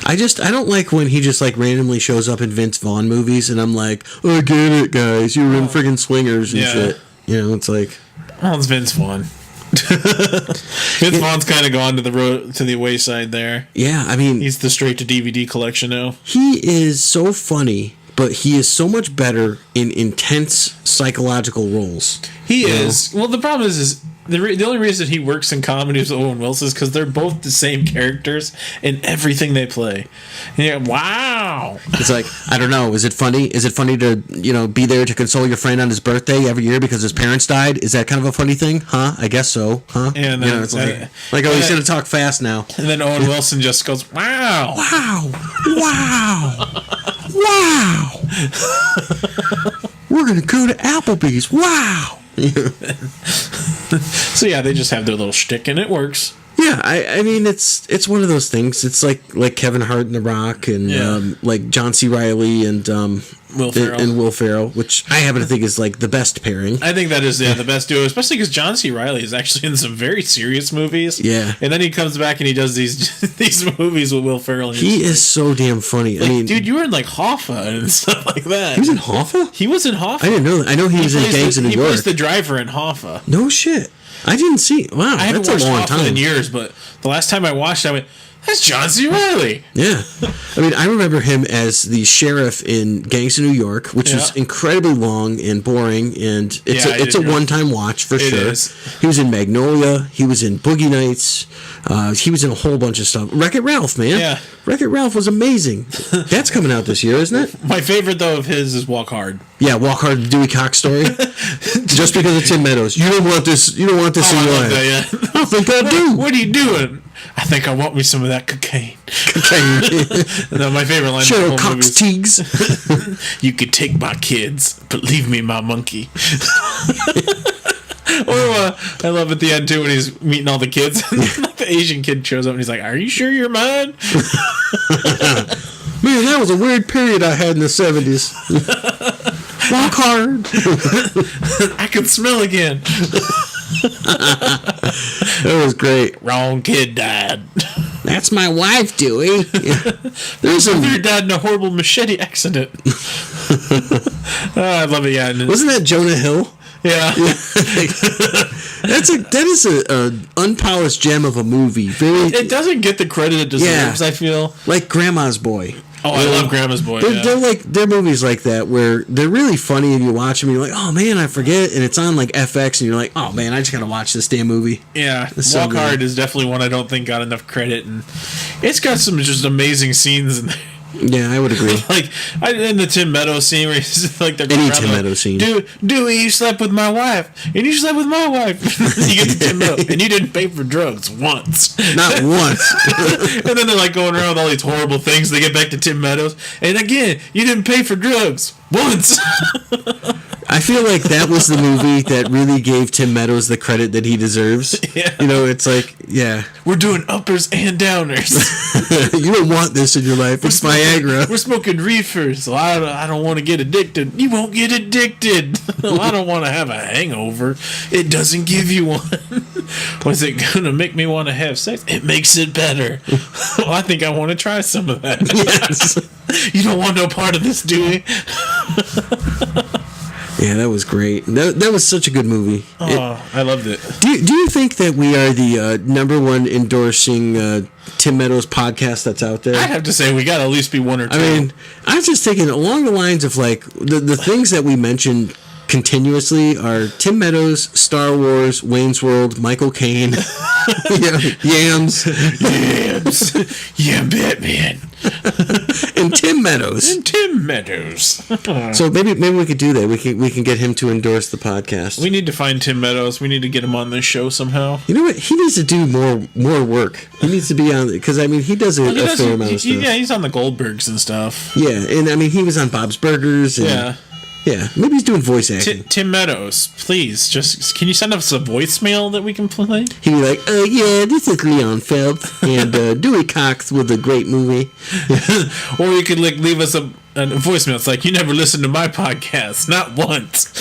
I don't like when he just like randomly shows up in Vince Vaughn movies, and I'm like, oh, I get it, guys. You were in friggin' Swingers and shit. You know, it's like, well, it's Vince Vaughn. Vince Vaughn's kind of gone to the wayside there. Yeah, I mean, he's the straight to DVD collection now. He is so funny, but he is so much better in intense psychological roles. He is. Well, the problem is the only reason he works in comedy with Owen Wilson is because they're both the same characters in everything they play. Yeah, wow. It's like, I don't know. Is it funny? Is it funny to be there to console your friend on his birthday every year because his parents died? Is that kind of a funny thing? Huh? I guess so. Huh? And then, it's like, he's gonna talk fast now. And then Owen Wilson just goes, wow, wow, wow, wow. We're gonna go to Applebee's. Wow. So yeah, they just have their little shtick and it works. Yeah, I mean it's one of those things. It's like Kevin Hart and The Rock and like John C. Reilly and Will Ferrell, which I happen to think is like the best pairing. I think that is the best duo, especially because John C. Reilly is actually in some very serious movies. Yeah, and then he comes back and he does these movies with Will Ferrell. And he is so damn funny. Like, I mean, dude, you were in like Hoffa and stuff like that. He was in Hoffa? He was in Hoffa. I didn't know that. I know he was in Gangs of New York. He plays the driver in Hoffa. No shit. I didn't see. Wow, I haven't that's watched a long Hoffa time in years, but the last time I watched, I went, "That's John C. Reilly." Yeah, I mean, I remember him as the sheriff in Gangs of New York, which was incredibly long and boring, and it's a one-time watch for sure. Is. He was in Magnolia. He was in Boogie Nights. He was in a whole bunch of stuff. Wreck-It Ralph, man. Yeah. Wreck-It Ralph was amazing. That's coming out this year, isn't it? My favorite though of his is Walk Hard. Yeah, Walk Hard, the Dewey Cox story. Just because it's Tim Meadows, you don't want this. You don't want this in your life. I think I do. What are you doing? I think I want me some of that cocaine. No, my favorite line. Cheryl Cox Teagues. You could take my kids, but leave me my monkey. I love at the end too when he's meeting all the kids. Like the Asian kid shows up and he's like, "Are you sure you're mine?" Man, that was a weird period I had in the 70s. Walk hard. I can smell again. That was great. Wrong kid died. That's my wife, Dewey. There's a dude died in a horrible machete accident. I love it. Yeah, wasn't that Jonah Hill? Yeah. That is a unpolished gem of a movie. It doesn't get the credit it deserves. I feel like Grandma's Boy. Oh, I love Grandma's Boy. They're movies like that where they're really funny and you watch them and you're like, oh man, I forget, and it's on like FX and you're like, oh man, I just gotta watch this damn movie. Yeah, Walk Hard is definitely one I don't think got enough credit, and it's got some just amazing scenes in there. Yeah, I would agree. Like in the Tim Meadows scene where he's like, they're any Tim Meadows scene. Dewey, you slept with my wife, and you slept with my wife. You get to Tim Meadows, and you didn't pay for drugs once. Not once. And then they're like going around with all these horrible things. They get back to Tim Meadows, and again, you didn't pay for drugs once. I feel like that was the movie that really gave Tim Meadows the credit that he deserves. Yeah. You know, it's like, yeah. We're doing uppers and downers. You don't want this in your life. It's Viagra. We're smoking reefers, so I don't want to get addicted. You won't get addicted. I don't want to have a hangover. It doesn't give you one. Was it going to make me want to have sex? It makes it better. Well, I think I want to try some of that. Yes. You don't want no part of this, Dewey. Yeah, that was great. That was such a good movie. Oh, I loved it. Do you think that we are the number one endorsing Tim Meadows podcast that's out there? I'd have to say we got to at least be one or two. I mean, I was just thinking along the lines of like the things that we mentioned continuously are Tim Meadows, Star Wars, Wayne's World, Michael Caine, Yams, yeah, Batman, and Tim Meadows. So maybe we could do that. We can get him to endorse the podcast. We need to find Tim Meadows. We need to get him on this show somehow. You know what? He needs to do more work. He needs to be on, because I mean he does a fair amount of stuff. Yeah, he's on the Goldbergs and stuff. Yeah, and I mean he was on Bob's Burgers. And, yeah, maybe he's doing voice acting. Tim Meadows, please, can you send us a voicemail that we can play? He'd be like, yeah, this is Leon Phelps, and Dewey Cox was a great movie. Or you could like leave us a voicemail. It's like, you never listened to my podcast, not once.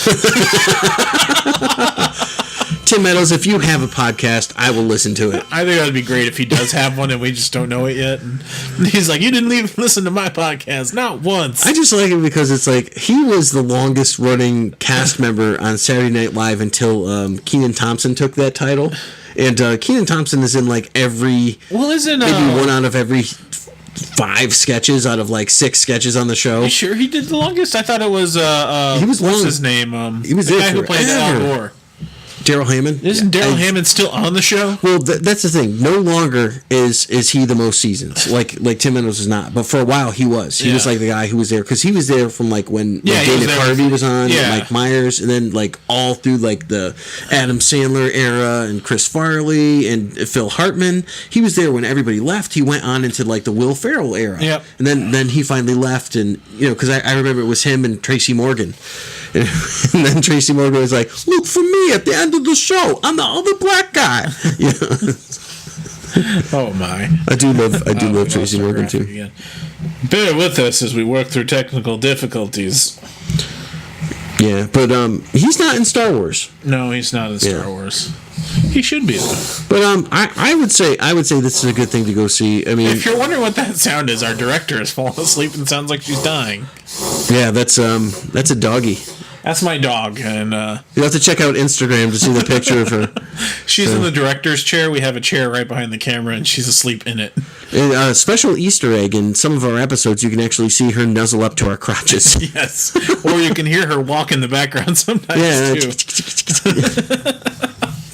Tim Meadows, if you have a podcast, I will listen to it. I think that would be great if he does have one and we just don't know it yet. And he's like, you didn't listen to my podcast, not once. I just like it because it's like he was the longest running cast member on Saturday Night Live until Kenan Thompson took that title. And Kenan Thompson is in like maybe one out of every 5 sketches out of like 6 sketches on the show. You sure he did the longest? I thought it was he was what's his name? He was the there guy who played Al Gore. Daryl Hammond? Isn't Daryl Hammond still on the show? Well, that's the thing. No longer is he the most seasons. Like Tim Meadows is not. But for a while, he was. He was like the guy who was there. Because he was there from like when David Harvey was on, and Mike Myers, and then like all through like the Adam Sandler era and Chris Farley and Phil Hartman. He was there when everybody left. He went on into like the Will Ferrell era. Yep. And then he finally left, and because I remember it was him and Tracy Morgan. And then Tracy Morgan was like, look for me at the end of the show. I'm the other black guy. Oh my! I do love Tracy Morgan too. Again. Bear with us as we work through technical difficulties. Yeah, but he's not in Star Wars. No, he's not in Star Wars. He should be though. But I would say this is a good thing to go see. I mean, if you're wondering what that sound is, our director has fallen asleep and sounds like she's dying. Yeah, that's a doggy. That's my dog, and you have to check out Instagram to see the picture of her. She's in the director's chair. We have a chair right behind the camera, and she's asleep in it. And a special Easter egg in some of our episodes, you can actually see her nuzzle up to our crotches. Yes, or you can hear her walk in the background sometimes too.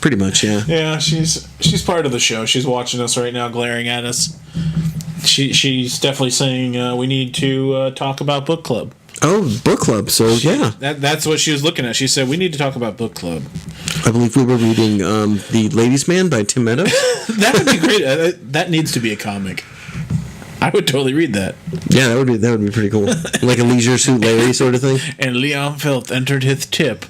Pretty much, yeah. Yeah, she's part of the show. She's watching us right now, glaring at us. She's definitely saying we need to talk about book club. Oh, book club. So, yeah. That's what she was looking at. She said, we need to talk about book club. I believe we were reading The Ladies' Man by Tim Meadows. That would be great. That needs to be a comic. I would totally read that. Yeah, that would be pretty cool. Like a Leisure Suit Larry sort of thing. And Leon Phelps entered his tip.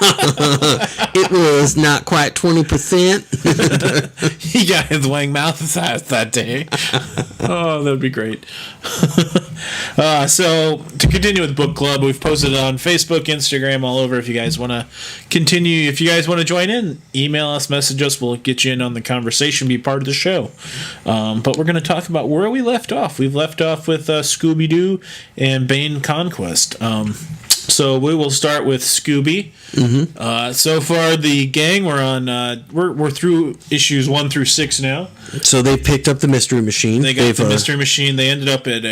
It was not quite 20%. He got his wang mouth size that day. Oh, that would be great. So, to continue with book club, we've posted it on Facebook, Instagram, all over. If you guys want to continue, if you guys want to join in, email us, message us. We'll get you in on the conversation, be part of the show. But we're going to talk about where we left off. We've left off with Scooby-Doo and Bane Conquest. So we will start with Scooby. Mm-hmm. So far, the gang we're through issues 1 through 6 now. So they picked up the Mystery Machine. They got the Mystery Machine. They ended up at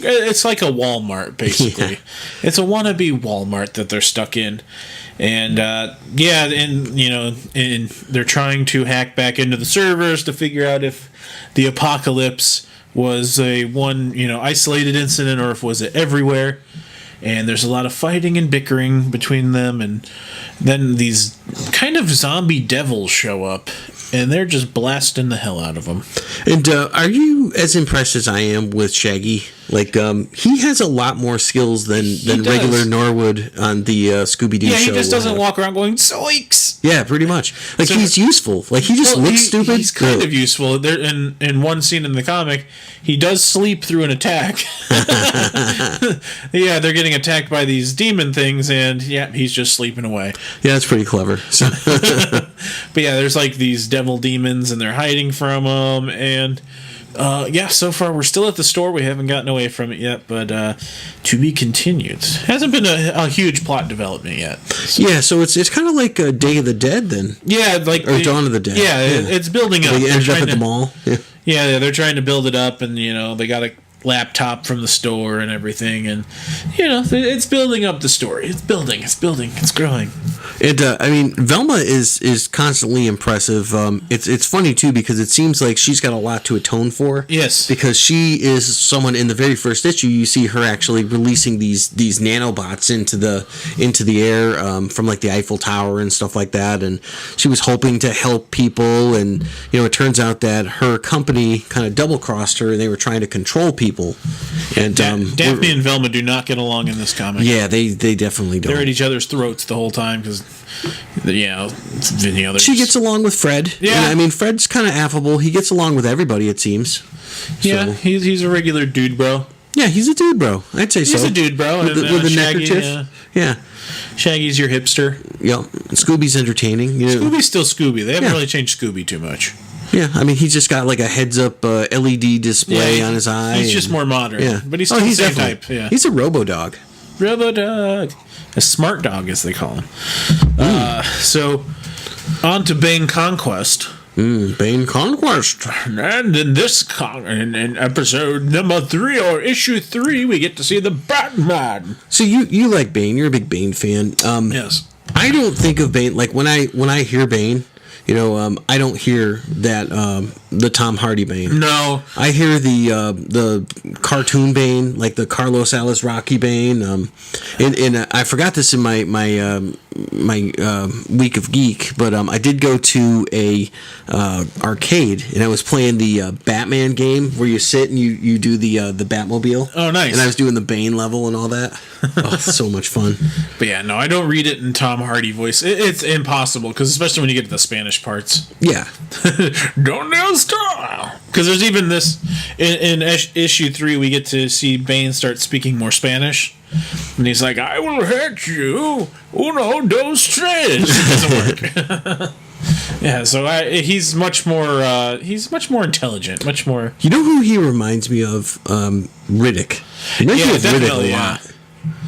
it's like a Walmart basically. Yeah. It's a wannabe Walmart that they're stuck in, and they're trying to hack back into the servers to figure out if the apocalypse was a isolated incident or if was it everywhere. And there's a lot of fighting and bickering between them, and then these kind of zombie devils show up, and they're just blasting the hell out of them. And are you as impressed as I am with Shaggy? Like, he has a lot more skills than regular Norwood on the Scooby-Doo show. Yeah, he just doesn't walk around going, zoinks! Yeah, pretty much. Like, he's useful. Like, he just looks stupid. He's kind of useful. There, in one scene in the comic, he does sleep through an attack. Yeah, they're getting attacked by these demon things, and he's just sleeping away. Yeah, that's pretty clever. So. But yeah, there's like these devil demons, and they're hiding from them, and... so far we're still at the store. We haven't gotten away from it yet, but to be continued. Hasn't been a huge plot development yet. So. Yeah, so it's kind of like Day of the Dead then. Yeah, or Dawn of the Dead. Yeah, it's building up. They ended up at the mall. Yeah, they're trying to build it up, and they got a laptop from the store and everything, and it's building up the story. It's building, it's growing. And Velma is constantly impressive. It's funny too because it seems like she's got a lot to atone for. Yes, because she is someone in the very first issue. You see her actually releasing these nanobots into the air from like the Eiffel Tower and stuff like that. And she was hoping to help people, and it turns out that her company kind of double crossed her, and they were trying to control people. And Daphne and Velma do not get along in this comic. Yeah, they definitely don't. They're at each other's throats the whole time because she gets along with Fred. Yeah, and, Fred's kind of affable. He gets along with everybody, it seems. Yeah, so. He's a regular dude, bro. Yeah, he's a dude, bro. I'd say so. He's a dude, bro. With the Shaggy, neckerchief. Yeah. Shaggy's your hipster. Yeah. Scooby's entertaining. Scooby's still Scooby. They haven't really changed Scooby too much. Yeah, he's just got like a heads-up LED display on his eye. He's just more modern. Yeah, but he's still the same type. Yeah. He's a robo-dog. Robo-dog. A smart dog, as they call him. So, on to Bane Conquest. Bane Conquest. And in this in episode number 3 or issue 3, we get to see the Batman. So you like Bane? You're a big Bane fan. Yes. I don't think of Bane like when I hear Bane. I don't hear that the Tom Hardy Bane. No, I hear the cartoon Bane, like the Carlos Alazraqui Bane. And I forgot this in my week of geek, but I did go to a arcade, and I was playing the Batman game where you sit and you do the Batmobile. Oh, nice! And I was doing the Bane level and all that. Oh, so much fun. But yeah, no, I don't read it in Tom Hardy voice. It's impossible, because especially when you get to the Spanish parts. Yeah. Don't style. Because there's even this in issue 3, we get to see Bane start speaking more Spanish, and he's like, "I will hurt you, uno, dos, tres." It doesn't work. Yeah, so he's much more intelligent, much more. You know who he reminds me of? Riddick. Definitely, Riddick a lot.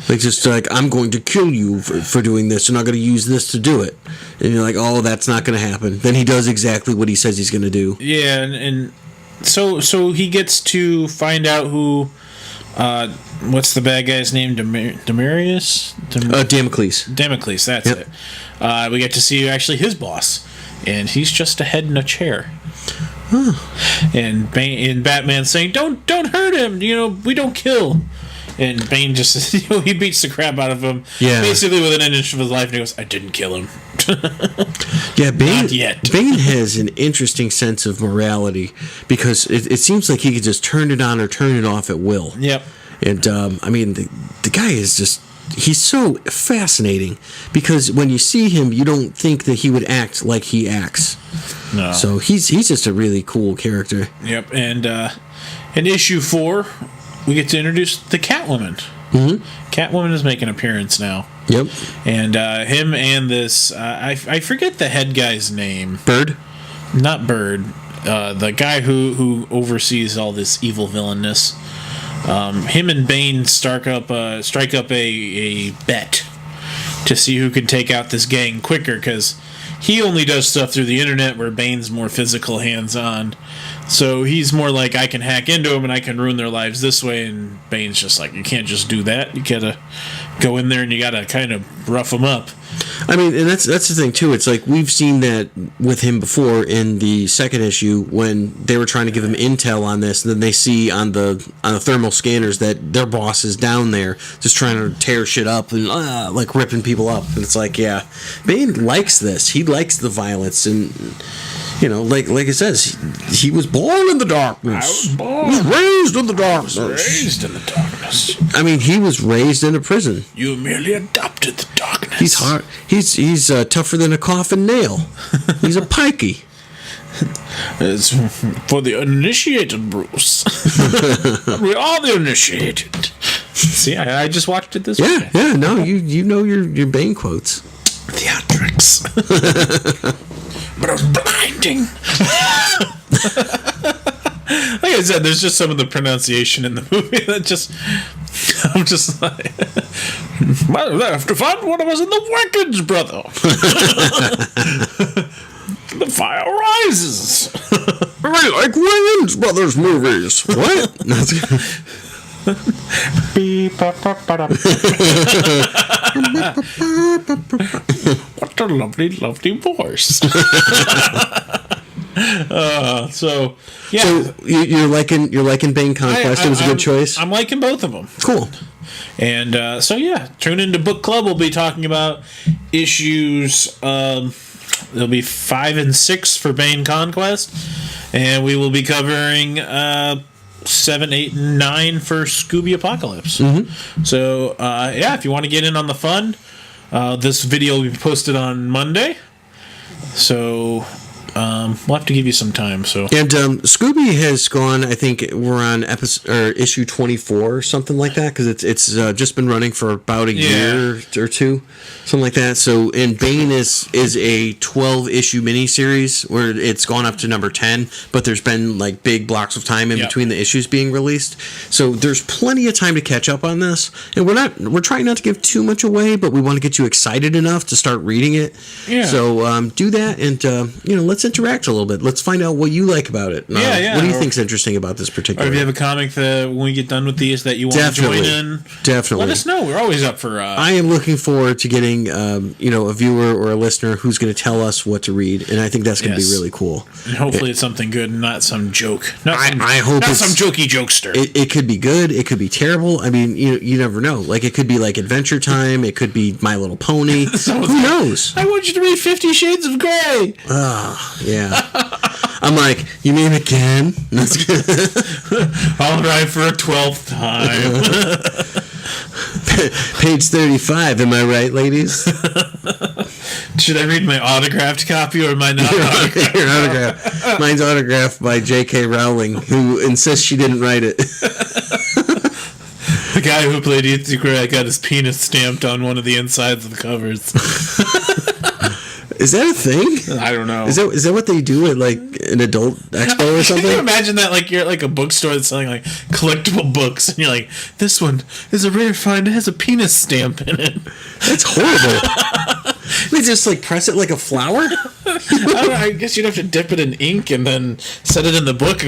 Like, just like, I'm going to kill you for doing this, and I'm going to use this to do it. And you're like, oh, that's not going to happen. Then he does exactly what he says he's going to do. Yeah, and so he gets to find out who, what's the bad guy's name? Damocles? Damocles, that's it. We get to see actually his boss, and he's just a head in a chair. Huh. And Batman saying, "Don't hurt him. We don't kill." And Bane just, he beats the crap out of him, basically within an inch of his life, and he goes, "I didn't kill him." Yeah, Bane, not yet. Bane has an interesting sense of morality, because it seems like he could just turn it on or turn it off at will. Yep. And, the guy is just he's so fascinating because when you see him, you don't think that he would act like he acts. No. So he's just a really cool character. Yep, and in issue 4, we get to introduce the Catwoman. Mm-hmm. Catwoman is making an appearance now. Yep. And him and this, I forget the head guy's name. Bird? Not Bird. The guy who oversees all this evil villainness. Him and Bane strike up a bet to see who can take out this gang quicker, because he only does stuff through the internet where Bane's more physical, hands-on. So he's more like, I can hack into them and I can ruin their lives this way, and Bane's just like, you can't just do that. You gotta go in there and you gotta kind of rough them up. I mean, and that's the thing too. It's like we've seen that with him before in the second issue when they were trying to give him intel on this, and then they see on the thermal scanners that their boss is down there just trying to tear shit up and like ripping people up. And it's like, yeah, Bane likes this. He likes the violence, and you know, like it says, he was born in the darkness. I was born. He was raised in the darkness. Raised in the darkness. I mean, he was raised in a prison. You merely adopted the darkness. He's hard. He's tougher than a coffin nail. He's a pikey. It's for the uninitiated, Bruce. We are the initiated. See, I just watched it this week. Yeah. No, you know your Bane quotes. Theatrics. But it was blinding. Like I said, there's just some of the pronunciation in the movie that I'm just like, well, I have to find one of us in the wreckage, brother. The fire rises. I like Wayans Brothers movies. What? What a lovely, lovely voice. So you're liking Bane Conquest. It was a good choice. I'm liking both of them. Cool. And tune into Book Club. We'll be talking about issues. There'll be 5 and 6 for Bane Conquest, and we will be covering 7, 8, and 9 for Scooby Apocalypse. Mm-hmm. So if you want to get in on the fun, this video will be posted on Monday. So we'll have to give you some time. So and Scooby has gone. I think we're on issue 24 or something like that, because it's just been running for about a year or two, something like that. So and Bane is a 12-issue miniseries where it's gone up to number 10, but there's been like big blocks of time in between the issues being released. So there's plenty of time to catch up on this, and we're trying not to give too much away, but we want to get you excited enough to start reading it. Yeah. So do that, and let's interact a little bit. Let's find out what you like about it. What do you think's interesting about this particular? Or if you have a comic that when we get done with these that you want to join in, definitely let us know. We're always up for. I am looking forward to getting a viewer or a listener who's going to tell us what to read, and I think that's going to be really cool. And hopefully it's something good, and not some joke. I hope not some jokey jokester. It could be good. It could be terrible. I mean, you never know. Like it could be like Adventure Time. It could be My Little Pony. Who knows? I want you to read 50 Shades of Grey. Yeah. I'm like, you mean again? All right, for a 12th time. Page 35, am I right, ladies? Should I read my autographed copy or my non-autographed? Your autograph. Mine's autographed by J.K. Rowling, who insists she didn't write it. The guy who played E.T. Gray got his penis stamped on one of the insides of the covers. Is that a thing? I don't know. Is that what they do at like an adult expo or something? Can you imagine that? Like you're at like a bookstore that's selling like collectible books, and you're like, "This one is a rare find. It has a penis stamp in it." That's horrible. They just like press it like a flower. I guess you'd have to dip it in ink and then set it in the book.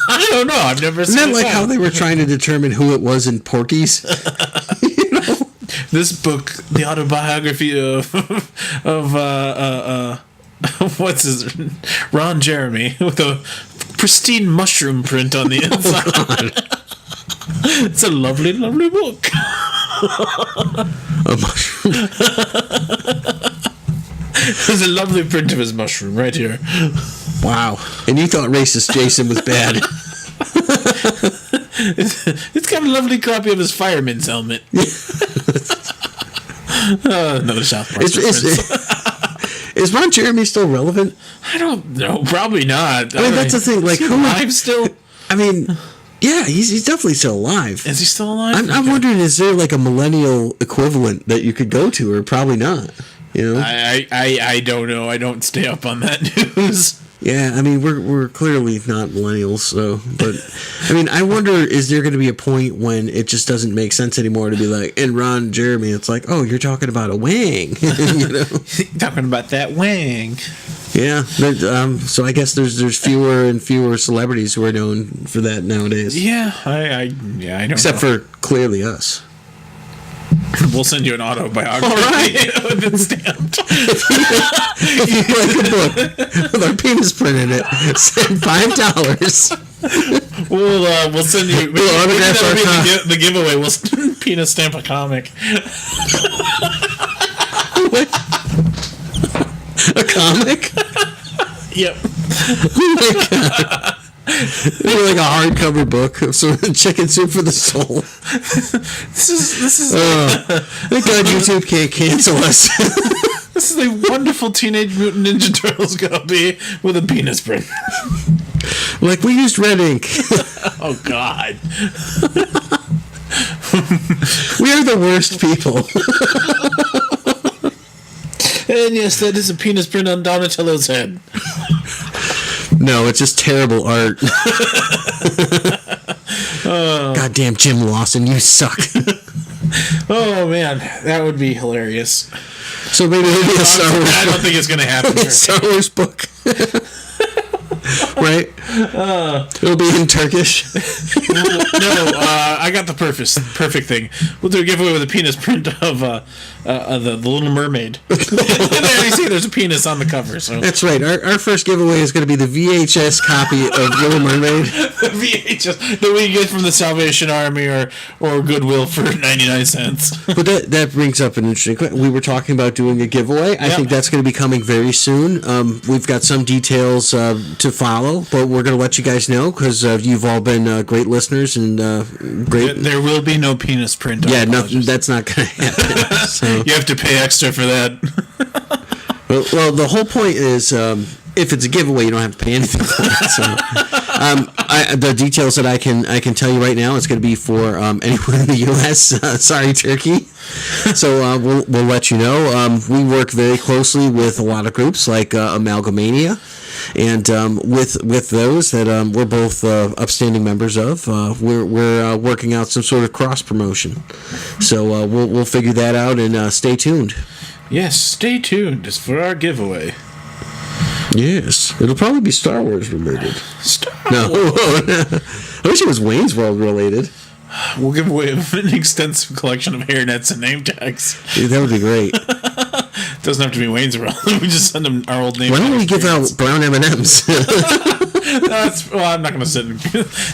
I don't know. I've never seen. Isn't that like how they were trying to determine who it was in Porky's? This book, the autobiography of what's his Ron Jeremy, with a pristine mushroom print on the inside. It's a lovely, lovely book. A mushroom. There's a lovely print of his mushroom right here. Wow. And you thought Racist Jason was bad. It's got a lovely copy of his fireman's helmet. Another South Park reference. Is Ron Jeremy still relevant? I don't know. Probably not. I mean, that's the thing. Like, is he alive still? I mean, yeah, he's definitely still alive. Is he still alive? I'm wondering, is there like a millennial equivalent that you could go to, or probably not? You know, I don't know. I don't stay up on that news. Yeah, I mean, we're clearly not millennials, so, but, I mean, I wonder, is there going to be a point when it just doesn't make sense anymore to be like, and Ron Jeremy, it's like, oh, you're talking about a wang, you know? Talking about that wang. Yeah, so I guess there's fewer and fewer celebrities who are known for that nowadays. Yeah, I don't Except know. for clearly us. We'll send you an autobiography. All right. With it stamped. If you like a book with our penis print in it, send $5. We'll send you. We'll autograph our the giveaway. We'll penis stamp a comic. A comic? Yep. Oh my god. Like a hardcover book of some Chicken Soup for the Soul. This is. Thank God YouTube can't cancel us. This is a wonderful Teenage Mutant Ninja Turtles copy with a penis print. Like, we used red ink. Oh God. We are the worst people. And yes, that is a penis print on Donatello's head. No, it's just terrible art. Goddamn Jim Lawson, you suck. Oh man, that would be hilarious. So maybe it'll be a Star Wars. I don't think it's going to happen. Star Wars book. Right? It'll be in Turkish. No, I got the perfect thing. We'll do a giveaway with a penis print of the Little Mermaid. There you see, there's a penis on the cover. So That's right. Our first giveaway is going to be the VHS copy of Little Mermaid. The VHS that we get from the Salvation Army or Goodwill for 99 cents. But that brings up an interesting question. We were talking about doing a giveaway. I think that's going to be coming very soon. We've got some details to follow, but we're going to let you guys know because you've all been great listeners and great. There will be no penis print. Yeah, no, that's not going to happen. So. You have to pay extra for that. Well, the whole point is, if it's a giveaway, you don't have to pay anything for it. So, the details that I can tell you right now, it's going to be for anyone in the U.S. Sorry, Turkey. So we'll let you know. We work very closely with a lot of groups like Amalgamania, and with those that we're both upstanding members of, we're working out some sort of cross promotion. So we'll figure that out and stay tuned. Yes, stay tuned just for our giveaway. Yes, it'll probably be Star Wars related. No, I wish it was Wayne's World related. We'll give away an extensive collection of hairnets and name tags. Dude, that would be great. Doesn't have to be Wayne's World. We just send them our old name. Why don't we give out brown M&Ms? I'm not going to sit and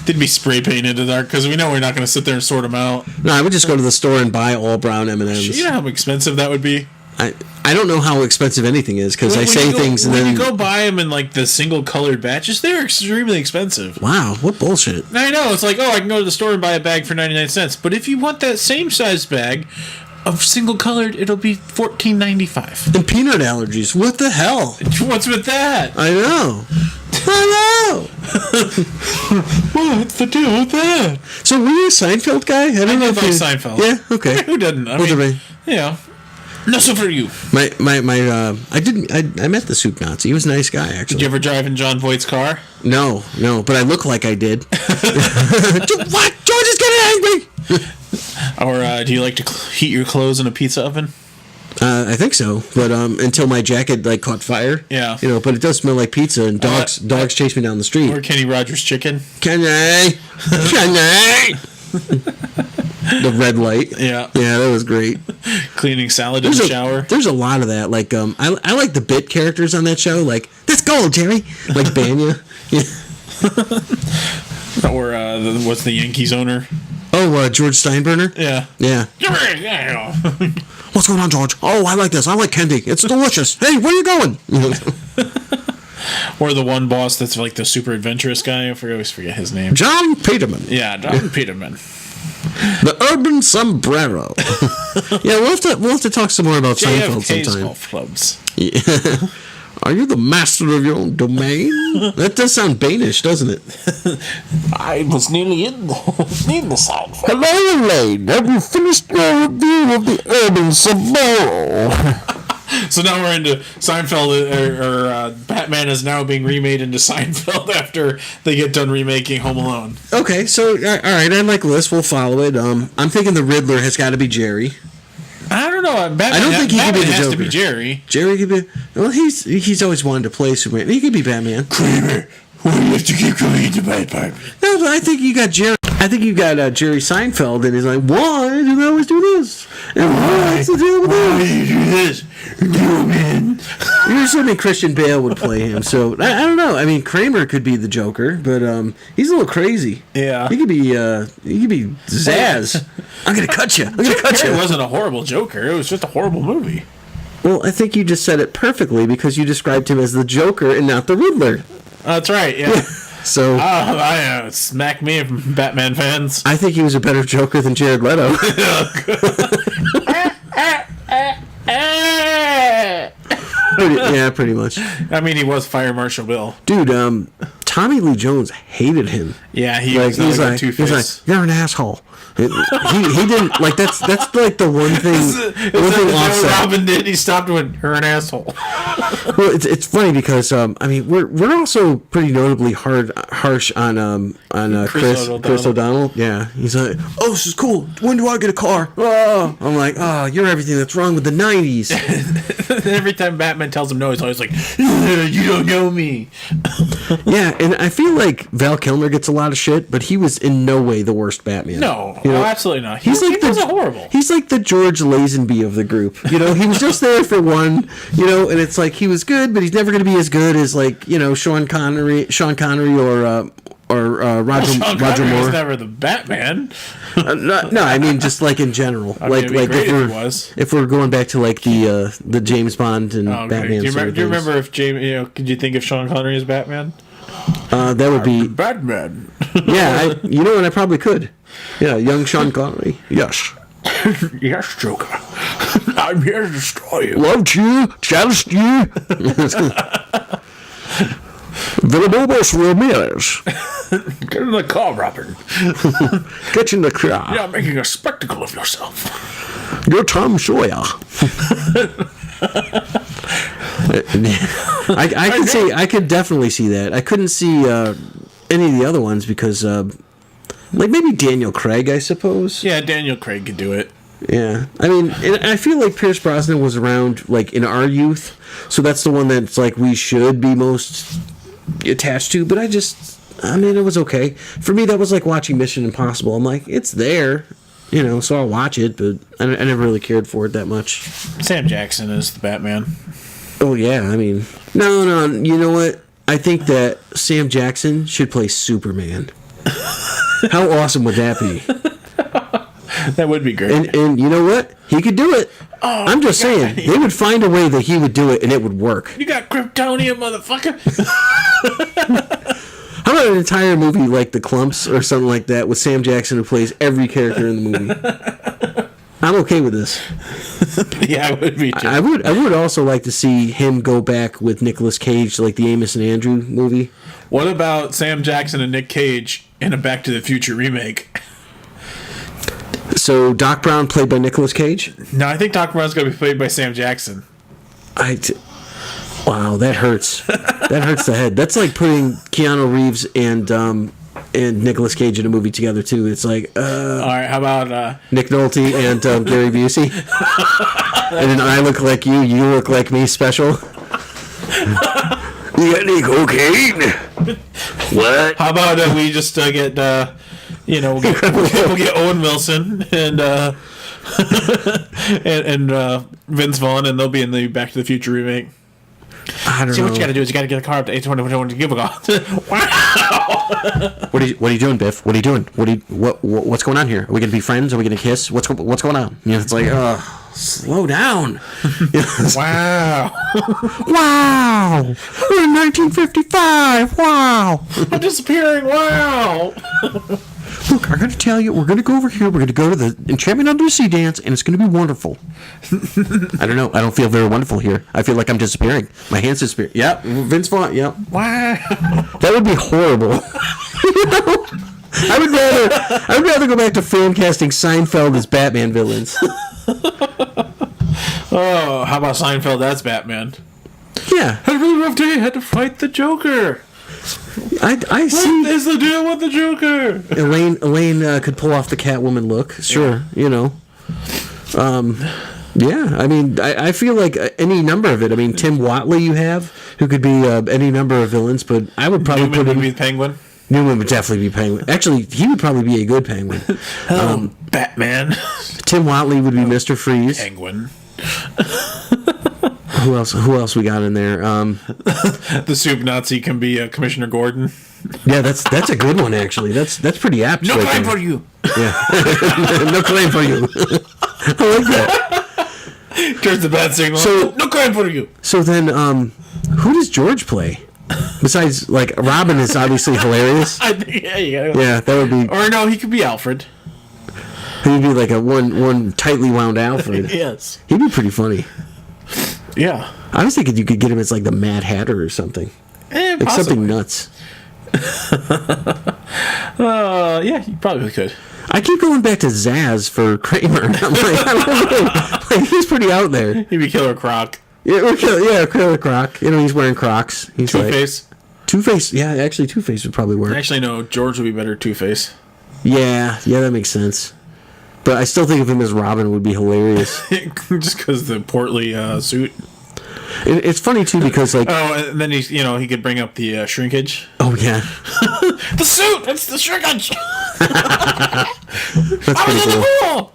they'd be spray painted in dark because we know we're not going to sit there and sort them out. No, I would just go to the store and buy all brown M&Ms. You know how expensive that would be? I don't know how expensive anything is because I say things and then you go buy them in like the single colored batches, they're extremely expensive. Wow, what bullshit! I know, it's like, oh, I can go to the store and buy a bag for 99 cents, but if you want that same size bag of single colored, it'll be $14.95. And peanut allergies, what the hell? What's with that? I know. What's the deal with that? So were you a Seinfeld guy? I don't know if like you... Seinfeld. Yeah, okay. Who doesn't? I mean, yeah. No, so for you. I met the Soup Nazi. He was a nice guy, actually. Did you ever drive in John Voight's car? No, but I look like I did. What? George is getting angry! Or do you like to heat your clothes in a pizza oven? I think so, but until my jacket caught fire. Yeah. But it does smell like pizza, and dogs chase me down the street. Or Kenny Rogers chicken. Kenny! The red light. Yeah. Yeah, that was great. Cleaning salad in the shower. There's a lot of that. I like the bit characters on that show. Like, that's gold, Jerry. Like Banya. Yeah. Or what's the Yankees owner? Oh, George Steinbrenner? Yeah. Yeah. What's going on, George? Oh, I like this. I like candy. It's delicious. Hey, where are you going? Or the one boss that's like the super adventurous guy. I always forget his name. John Peterman. Yeah, John Peterman. The urban sombrero. Yeah, we'll have to talk some more about Seinfeld JFK's sometime. golf clubs. Yeah. Are you the master of your own domain? That does sound Danish, doesn't it? I was nearly in the Seinfeld. Hello, Elaine. Have you finished your review of the urban sombrero? So now we're into Seinfeld, or Batman is now being remade into Seinfeld after they get done remaking Home Alone. Okay, so all right, I like this. We'll follow it. I'm thinking the Riddler has got to be Jerry. I don't know. Batman, I don't think he could be the has Joker. to be Jerry. Jerry could be. Well, he's always wanted to play Superman. He could be Batman. Kramer, why do you have to keep coming into my apartment? No, but I think you got Jerry. I think you got Jerry Seinfeld, and he's like, why do they always do this? And what's the deal with Why this? do you do this? No, man. You're assuming Christian Bale would play him, so I don't know. I mean, Kramer could be the Joker, but he's a little crazy. Yeah. He could be Zaz. I'm gonna cut you. It wasn't a horrible Joker. It was just a horrible movie. Well, I think you just said it perfectly because you described him as the Joker and not the Riddler. That's right, yeah. So smack me from Batman fans. I think he was a better Joker than Jared Leto. Pretty much. I mean, he was Fire Marshal Bill. Dude, Tommy Lee Jones hated him. Yeah, he was like Two-Face. He's like, you're an asshole. He didn't like that's like the one thing. Robin did. He stopped when you're an asshole. Well, it's funny because I mean we're also pretty notably harsh on Chris O'Donnell. Yeah, he's like, oh, this is cool. When do I get a car? Oh, I'm like, oh, you're everything that's wrong with the '90s. Every time Batman tells him no, he's always like, you don't know me. Yeah, and I feel like Val Kilmer gets a lot of shit, but he was in no way the worst Batman. No, absolutely not. He wasn't horrible. He's like the George Lazenby of the group. You know, he was just there for one. You know, and it's like he was good, but he's never going to be as good as like Sean Connery, or Roger Moore. Was never the Batman. No, I mean just like in general. If we're going back to like the James Bond and Batman. Do you remember if James? Could you think of Sean Connery as Batman? That would be Batman. Yeah, and I probably could. Yeah, young Sean Connery. Yes. Yes, Joker. I'm here to destroy you. Loved you, challenged you. Villalobos Ramirez. Get in the car, Robin. Get in the car. You're making a spectacle of yourself. You're Tom Sawyer. I could definitely see that. I couldn't see any of the other ones because, like maybe Daniel Craig, I suppose. Yeah, Daniel Craig could do it. Yeah, I mean, and I feel like Pierce Brosnan was around like in our youth, so that's the one that's like we should be most attached to. But I mean, it was okay for me. That was like watching Mission Impossible. I'm like, it's there, so I'll watch it, but I never really cared for it that much. Sam Jackson is the Batman. Oh yeah, I mean, no, you know what? I think that Sam Jackson should play Superman. How awesome would that be? That would be great. And you know what? He could do it. Oh, I'm just saying, they would find a way that he would do it, and it would work. You got Kryptonian, motherfucker. How about an entire movie like The Clumps or something like that with Sam Jackson who plays every character in the movie? I'm okay with this. Yeah, I would be too. I would also like to see him go back with Nicolas Cage, like the Amos and Andrew movie. What about Sam Jackson and Nick Cage in a Back to the Future remake? So Doc Brown played by Nicolas Cage? No, I think Doc Brown's going to be played by Sam Jackson. Wow, that hurts. That hurts the head. That's like putting Keanu Reeves and Nicolas Cage in a movie together too. It's like, all right, how about Nick Nolte and Gary Busey? And then I look like you look like me special. You got any cocaine? What? How about we just get we'll get Owen Wilson and and Vince Vaughn, and they'll be in the Back to the Future remake. I don't know. What you got to do is you got to get a car up to 821 to give a call. Wow. What are you doing, Biff? What are you doing? What's going on here? Are we gonna be friends? Are we gonna kiss? What's going on? It's like, slow down. Wow. Wow. We're in 1955. Wow. I'm disappearing. Wow. Look, I got to tell you, we're going to go over here. We're going to go to the Enchantment Under the Sea dance, and it's going to be wonderful. I don't know. I don't feel very wonderful here. I feel like I'm disappearing. My hand's disappearing. Yep, Vince Vaughn. Yep. Wow. That would be horrible. I would rather go back to fan casting Seinfeld as Batman villains. Oh, how about Seinfeld? That's Batman. Yeah. Had a really rough day. Had to fight the Joker. I see. What is the deal with the Joker? Elaine could pull off the Catwoman look. Sure, you know. Yeah, I mean, I feel like any number of it. I mean, Tim Whatley you have, who could be any number of villains, but I would probably Newman would be the Penguin. Newman would definitely be Penguin. Actually, he would probably be a good Penguin. Batman. Tim Whatley would be Mr. Freeze. Penguin. Who else we got in there? The Soup Nazi can be Commissioner Gordon. Yeah, that's a good one, actually. That's pretty apt. No claim for you. Yeah. No claim for you. I like that. Turns the bad signal. So, no claim for you. So then, who does George play? Besides, like, Robin is obviously hilarious. Yeah, that would be... Or no, he could be Alfred. He'd be like a one tightly wound Alfred. Yes. He'd be pretty funny. Yeah. I was thinking you could get him as like the Mad Hatter or something. Like something nuts. Yeah, you probably could. I keep going back to Zaz for Kramer. I'm like, I don't know. Like, he's pretty out there. He'd be Killer Croc. Yeah, Killer Croc. You know, he's wearing Crocs. He's Two-Face. Like, Two-Face. Yeah, actually, Two-Face would probably work. Actually, no. George would be better Two-Face. Yeah, that makes sense. But I still think of him as Robin would be hilarious. Just because the portly suit. It's funny too because like and then he could bring up the shrinkage. Oh yeah, the suit. It's the shrinkage. That's pretty cool.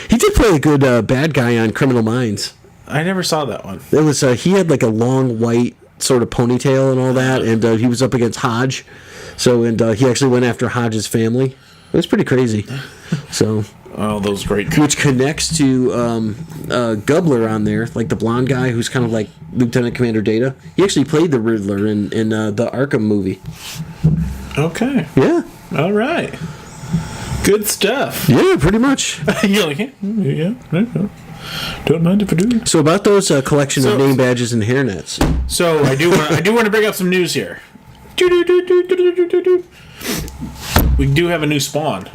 He did play a good bad guy on Criminal Minds. I never saw that one. It was he had like a long white sort of ponytail and all that, and he was up against Hodge. So he actually went after Hodge's family. It was pretty crazy. So. Oh, those great. Which connects to Gubler on there, like the blonde guy who's kind of like Lieutenant Commander Data. He actually played the Riddler in the Arkham movie. Okay. Yeah. All right. Good stuff. Yeah, pretty much. You're like, yeah. Don't mind if I do. So about those collection of name badges and hairnets. So I do want to bring up some news here. We do have a new Spawn.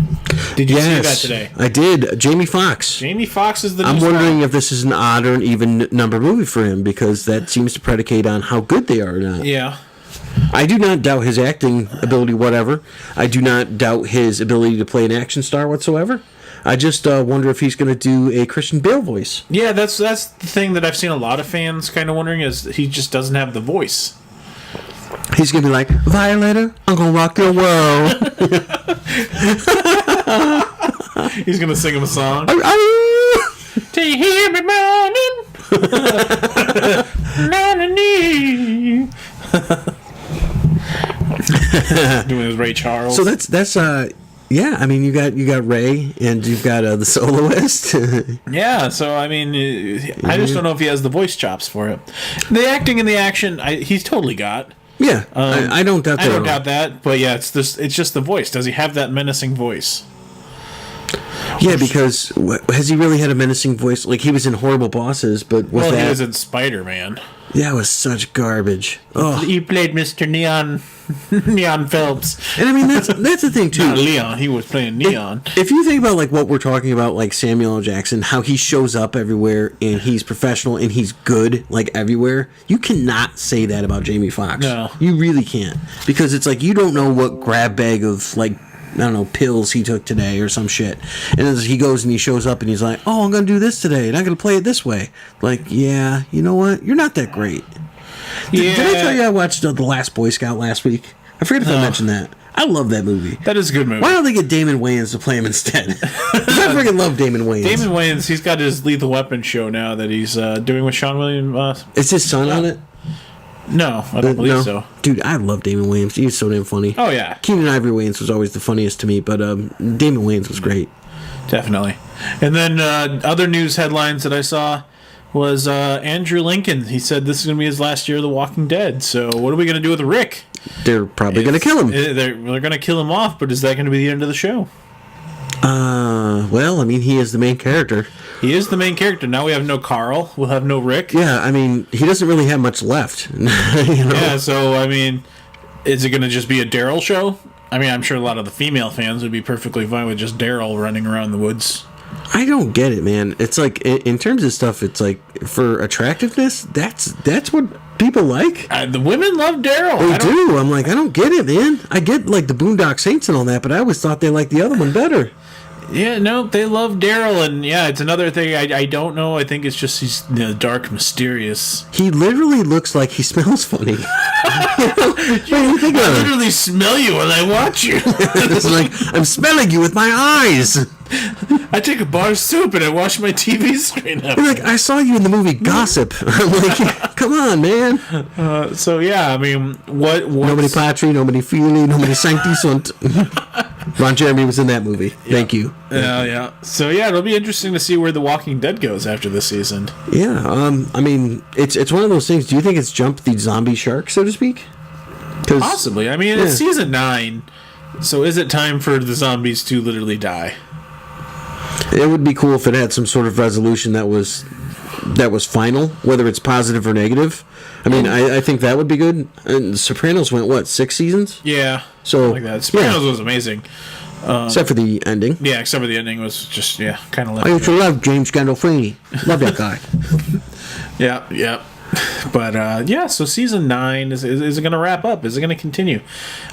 Did you see that today? I did. Jamie Foxx. Jamie Foxx is the new I'm Spawn. wondering if this is an odd or an even number movie for him, because that seems to predicate on how good they are or not. Yeah. I do not doubt his acting ability, whatever. I do not doubt his ability to play an action star whatsoever. I just wonder if he's going to do a Christian Bale voice. Yeah, that's the thing that I've seen a lot of fans kind of wondering, is he just doesn't have the voice. He's going to be like, Violator, I'm going to rock your world. He's going to sing him a song. Do you hear me moaning? Doing his Ray Charles. So that's yeah, I mean, you got Ray, and you've got the soloist. Yeah, so I mean, I just don't know if he has the voice chops for it. The acting and the action, he's totally got. Yeah, I don't doubt that. I don't doubt that, but yeah, it's just the voice. Does he have that menacing voice? Yeah, because has he really had a menacing voice? Like, he was in Horrible Bosses, but he was in Spider-Man. Yeah, it was such garbage. Oh. He played Mr. Neon Phelps. And I mean, that's the thing, too. Not Leon, he was playing Neon. If you think about, like, what we're talking about, like, Samuel L. Jackson, how he shows up everywhere, and he's professional, and he's good, like, everywhere, you cannot say that about Jamie Foxx. No. You really can't. Because it's like, you don't know what grab bag of, like, I don't know, pills he took today or some shit. And then he goes and he shows up and he's like, oh, I'm going to do this today, and I'm going to play it this way. Like, yeah, you know what? You're not that great. Did I tell you I watched The Last Boy Scout last week? I forget if I mentioned that. I love that movie. That is a good movie. Why don't they get Damon Wayans to play him instead? I freaking love Damon Wayans. Damon Wayans, he's got his Lethal Weapon show now that he's doing with Sean William. Is his son on it? No, I don't believe so. Dude, I love Damon Wayans. He's so damn funny. Oh, yeah. Keenan Ivory Wayans was always the funniest to me, but Damon Wayans was great. Definitely. And then other news headlines that I saw, was Andrew Lincoln. He said this is going to be his last year of The Walking Dead. So what are we going to do with Rick? They're probably going to kill him. They're going to kill him off, but is that going to be the end of the show? Well, I mean, he is the main character. He is the main character. Now we have no Carl. We'll have no Rick. Yeah, I mean, he doesn't really have much left. Yeah, so, I mean, is it going to just be a Daryl show? I mean, I'm sure a lot of the female fans would be perfectly fine with just Daryl running around the woods. I don't get it, man. It's like, in terms of stuff, it's like, for attractiveness, that's what people like. The women love Daryl. They do. I'm like, I don't get it, man. I get, like, the Boondock Saints and all that, but I always thought they liked the other one better. Yeah, no, they love Daryl, and yeah, it's another thing. I don't know. I think it's just he's dark, mysterious. He literally looks like he smells funny. I literally smell you when I watch you. It's like, I'm smelling you with my eyes. I take a bar of soup and I wash my TV screen up. You're like, I saw you in the movie Gossip. I'm like, come on, man. So yeah, I mean, what? Nobody patri, nobody feely, nobody sancti sunt. Ron Jeremy was in that movie. Yeah. Thank you. Yeah. So yeah, it'll be interesting to see where The Walking Dead goes after this season. Yeah. I mean, it's one of those things. Do you think it's jumped the zombie shark, so to speak? Possibly. I mean, it's season 9. So is it time for the zombies to literally die? It would be cool if it had some sort of resolution that was final, whether it's positive or negative. I mean, I think that would be good. And Sopranos went, what, 6 seasons? Yeah. So like that. Sopranos was amazing. Except for the ending. Yeah, except for the ending was just, kind of left. I used to love James Gandolfini. Love that guy. Yeah. But, so season 9, is it going to wrap up? Is it going to continue?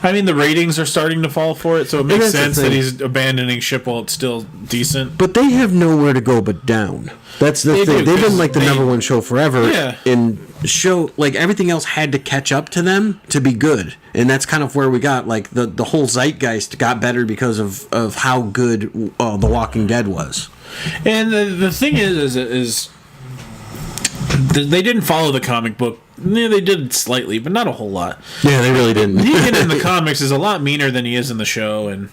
I mean, the ratings are starting to fall for it, so it makes sense that he's abandoning ship while it's still decent. But they have nowhere to go but down. That's the thing. They've been like the number one show forever. Yeah. And like everything else had to catch up to them to be good. And that's kind of where we got like the whole zeitgeist got better because of how good The Walking Dead was. And the thing is they didn't follow the comic book. Yeah, they did slightly, but not a whole lot. Yeah, they really didn't. Negan in the comics is a lot meaner than he is in the show, and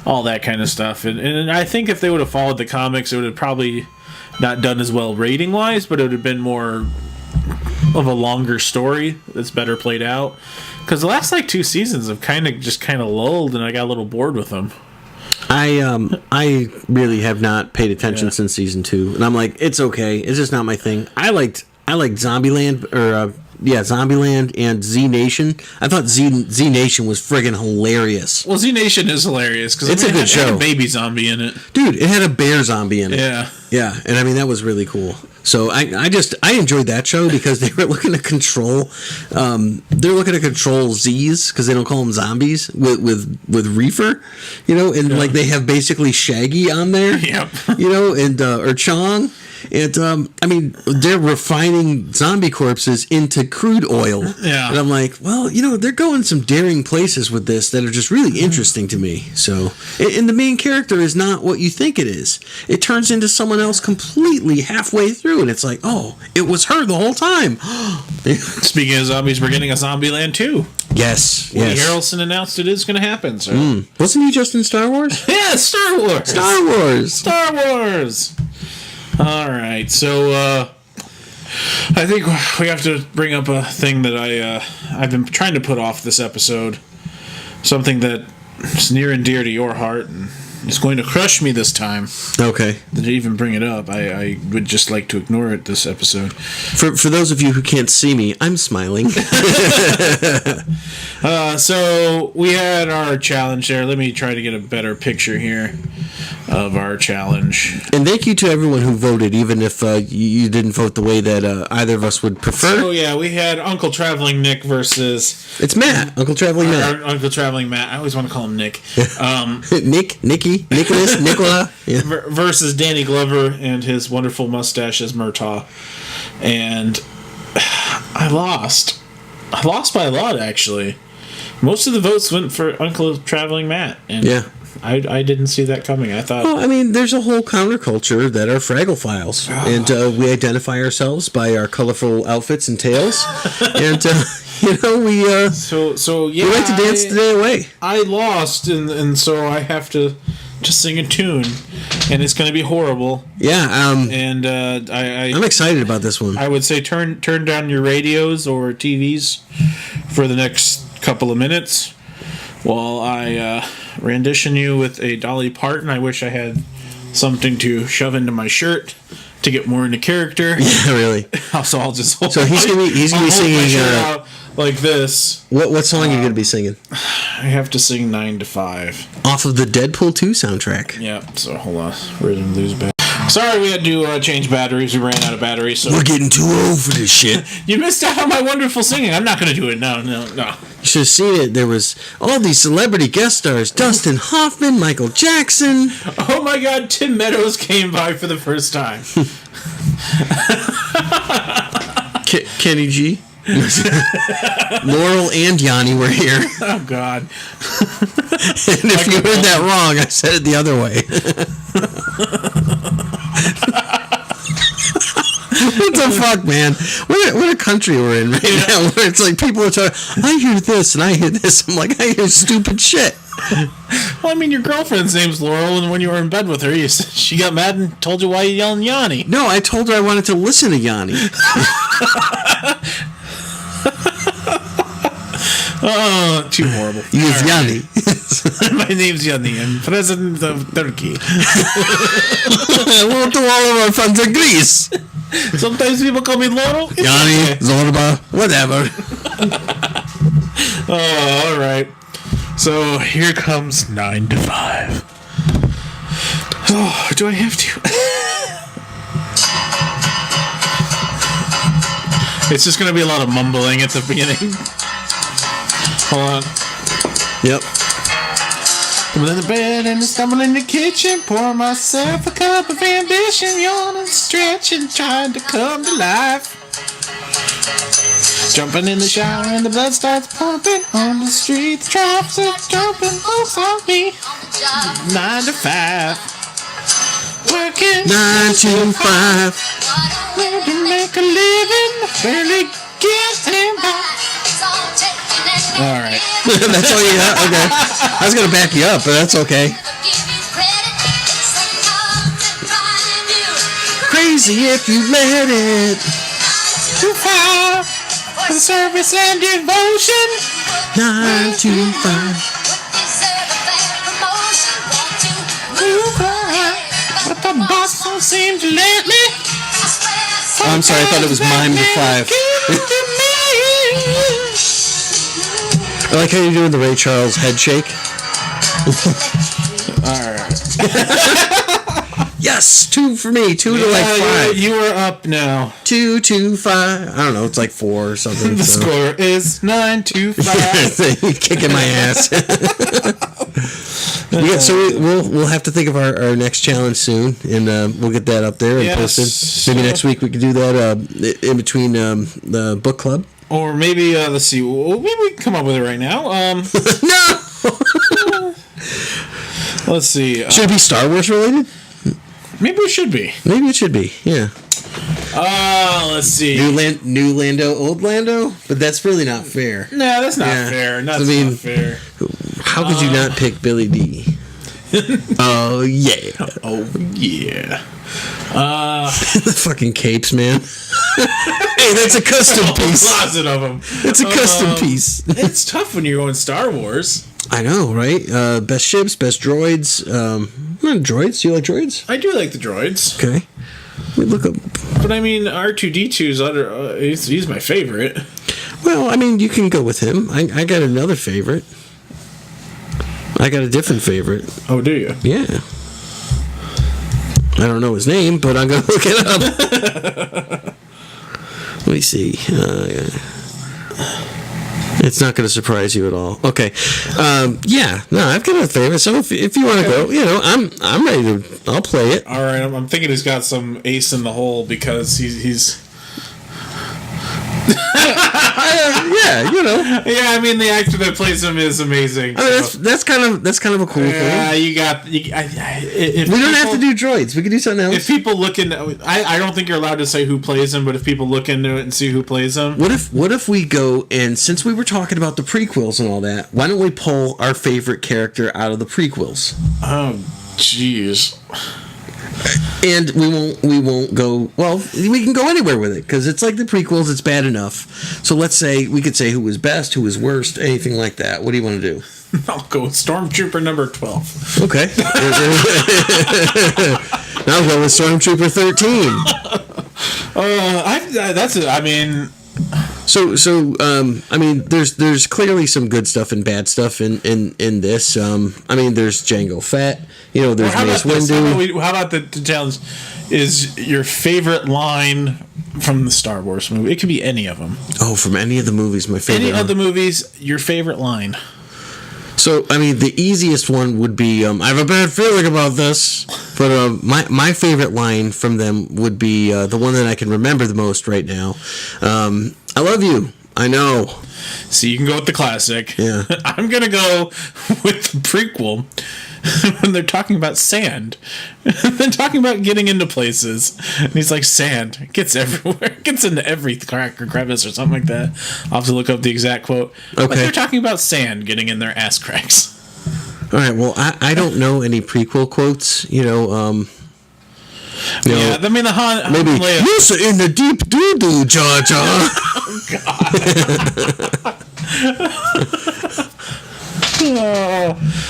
all that kind of stuff. And I think if they would have followed the comics, it would have probably not done as well rating-wise, but it would have been more of a longer story that's better played out. Because the last 2 seasons have kind of lulled, and I got a little bored with them. I really have not paid attention since season 2, and I'm like, it's okay. It's just not my thing. I liked Zombieland Zombieland and Z Nation. I thought Z Nation was friggin' hilarious. Well, Z Nation is hilarious because it's a good show. It had a baby zombie in it, dude. It had a bear zombie in it. Yeah, and I mean that was really cool. So I enjoyed that show because they were looking to control. They're looking to control Z's because they don't call them zombies with Reefer, and like they have basically Shaggy on there, and or Chong. And I mean, they're refining zombie corpses into crude oil. Yeah. And I'm like, well, they're going some daring places with this that are just really interesting to me. So, and the main character is not what you think it is. It turns into someone else completely halfway through, and it's like, oh, it was her the whole time. Speaking of zombies, we're getting a Zombieland 2. Yes. Woody Harrelson announced it is going to happen. So. Wasn't he just in Star Wars? Yeah, Star Wars. Star Wars. All right, so I think we have to bring up a thing that I've been trying to put off this episode. Something that is near and dear to your heart and is going to crush me this time. Okay. To even bring it up, I would just like to ignore it this episode. For those of you who can't see me, I'm smiling. So we had our challenge there. Let me try to get a better picture here of our challenge. And thank you to everyone who voted, even if you didn't vote the way that either of us would prefer. Oh yeah, we had Uncle Traveling Nick versus... It's Matt. Uncle Traveling Matt. Uncle Traveling Matt. I always want to call him Nick. Nicky, Nicholas, Nicola. Yeah. Versus Danny Glover and his wonderful mustache as Murtaugh. And I lost. I lost by a lot, actually. Most of the votes went for Uncle Traveling Matt. And yeah. I didn't see that coming. I thought... Well, I mean, there's a whole counterculture that are Fraggle Files. And we identify ourselves by our colorful outfits and tails. And, we... we like to dance the day away. I lost, and so I have to sing a tune. and it's going to be horrible. Yeah, and I'm excited about this one. I would say turn down your radios or TVs for the next couple of minutes while I rendition you with a Dolly Parton. I wish I had something to shove into my shirt to get more into character. Yeah, really. So I'll just hold so he's gonna be singing out like this. What song are you gonna be singing? I have to sing 9 to 5 off of the Deadpool 2 soundtrack. Yeah. So hold on, we're gonna lose battery. Sorry, we had to change batteries. We ran out of batteries. So we're getting too old for this shit. You missed out on my wonderful singing. I'm not gonna do it. No. You should have seen it. There was all these celebrity guest stars: Dustin Hoffman, Michael Jackson. Oh my God! Tim Meadows came by for the first time. Kenny G. Laurel and Yanni were here. Oh God! And if you heard that wrong, I said it the other way. What the fuck, man? What a country we're in right now, where it's like people are talking, I hear this and I hear this. I'm like, I hear stupid shit. Well, I mean, your girlfriend's name's Laurel, and when you were in bed with her, she got mad and told you why you yelling Yanni. No, I told her I wanted to listen to Yanni. Oh, too horrible. He's Yanni. My name's Yanni. I'm president of Turkey. Hello to all of our friends in Greece. Sometimes people call me Laurel. Yanni, Zorba, whatever. Oh, all right. So here comes 9 to 5. Oh, do I have to? It's just going to be a lot of mumbling at the beginning. Hold on. Yep. I'm in the bed and I stumble in the kitchen, pour myself a cup of ambition, yawning, stretching, trying to come to life. Jumping in the shower and the blood starts pumping on the street. The traffic's jumping folks on me. 9 to 5. Working 9 to 5. Where to make a living, barely getting by. All right. That's all you got? Okay. I was going to back you up, but that's okay. Crazy if you let it. To 5 for the service and devotion. 9 to 5. But the boss don't seem to let me. Oh, I'm sorry, I thought it was mime to 5. I like how you're doing the Ray Charles head shake. Alright. Yes, 2 for me. 2 to like 5. You are up now. 2 to 5. I don't know, it's like 4 or something. The score is 9 to 5. Kicking my ass. Yeah, so we'll have to think of our next challenge soon, and we'll get that up there and posted. Maybe next week we could do that in between the book club. Or maybe, let's see, maybe we can come up with it right now. No! Let's see. Should it be Star Wars related? Maybe it should be. Maybe it should be, yeah. Let's see. New Lando, old Lando? But that's really not fair. No, that's not fair. That's not fair. How could you not pick Billy D? Oh, yeah. Oh, yeah. The fucking capes, man. Hey, that's a custom piece. A closet of them. It's a custom piece. It's tough when you're going Star Wars. I know, right? Best ships, best droids. Droids? Do you like droids? I do like the droids. Okay. We look up. But I mean, R2D2's he's my favorite. Well, I mean, you can go with him. I got another favorite. I got a different favorite. Oh, do you? Yeah. I don't know his name, but I'm going to look it up. Let me see. It's not going to surprise you at all. Okay. Yeah. No, I've got a favorite. So if you want to go, I'm ready to. I'll play it. All right. I'm thinking he's got some ace in the hole because he's. Yeah, Yeah, I mean the actor that plays him is amazing. I mean, that's kind of a cool thing. Yeah, you got. We don't have to do droids. We can do something else. If people look into, I don't think you're allowed to say who plays him, but if people look into it and see who plays him, what if we go and since we were talking about the prequels and all that, why don't we pull our favorite character out of the prequels? Oh, jeez. And we won't go. Well, we can go anywhere with it because it's like the prequels. It's bad enough. So let's say we could say who was best, who was worst, anything like that. What do you want to do? I'll go with Stormtrooper number 12. Okay. I'll go with Stormtrooper 13. There's clearly some good stuff and bad stuff in this. There's Jango Fett. There's Mace Windu. How about the challenge? Is your favorite line from the Star Wars movie? It could be any of them. Oh, from any of the movies, my favorite. Any of the movies, your favorite line. So, the easiest one would be, I have a bad feeling about this, but my favorite line from them would be the one that I can remember the most right now. I love you. I know. So you can go with the classic. Yeah. I'm going to go with the prequel when they're talking about sand. They're talking about getting into places. And he's like, sand. It gets everywhere. It gets into every crack or crevice or something like that. I'll have to look up the exact quote. Okay. But they're talking about sand getting in their ass cracks. All right. Well, I don't know any prequel quotes, Yeah, the Han maybe Leia. You're in the deep doo-doo, Jar Jar. Oh, God.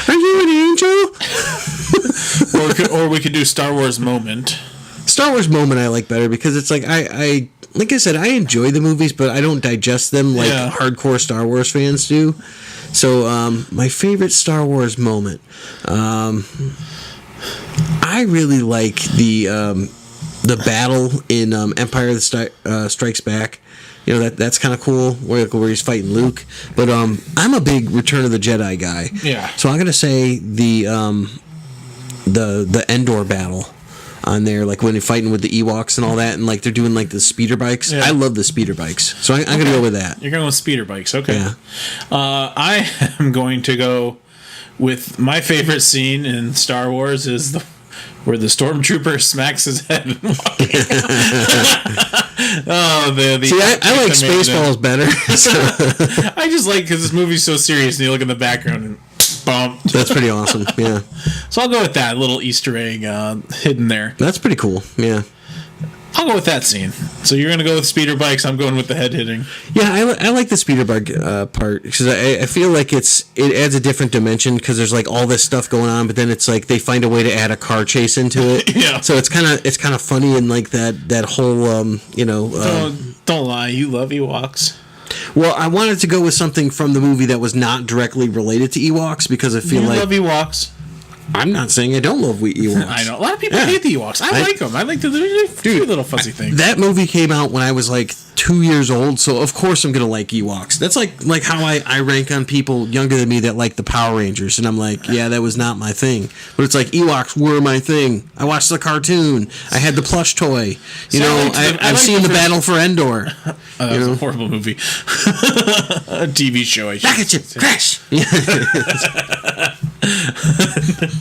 Are you an angel? or we could do Star Wars moment. Star Wars moment I like better because it's like I like I said, I enjoy the movies, but I don't digest them like hardcore Star Wars fans do. So my favorite Star Wars moment. I really like the battle in Empire that Strikes Back. That's kind of cool where he's fighting Luke. But I'm a big Return of the Jedi guy. Yeah. So I'm gonna say the Endor battle on there, like when you're fighting with the Ewoks and all that, and like they're doing like the speeder bikes. Yeah. I love the speeder bikes, so I'm gonna go with that. You're going with speeder bikes, okay? Yeah. I am going to go with my favorite scene in Star Wars is where the stormtrooper smacks his head. And See, I like Spaceballs better. So. I just like because this movie's so serious, and you look in the background and bump. That's pretty awesome. Yeah. So I'll go with that little Easter egg hidden there. That's pretty cool. Yeah. I'll go with that scene. So you're going to go with speeder bikes. I'm going with the head hitting. Yeah, I like the speeder bike part because I feel like it adds a different dimension because there's like all this stuff going on, but then it's like they find a way to add a car chase into it. Yeah. So it's kind of funny and like that whole Don't lie. You love Ewoks. Well, I wanted to go with something from the movie that was not directly related to Ewoks because I feel like love Ewoks. I'm not saying I don't love Ewoks. I know. A lot of people hate the Ewoks. I like them. I like the cute little fuzzy things. That movie came out when I was like 2 years old, so of course I'm going to like Ewoks. That's like how I rank on people younger than me that like the Power Rangers, and I'm like, yeah, that was not my thing. But it's like Ewoks were my thing. I watched the cartoon. I had the plush toy. I've seen the Battle for Endor. That was a horrible movie. A TV show. Back at you, crash.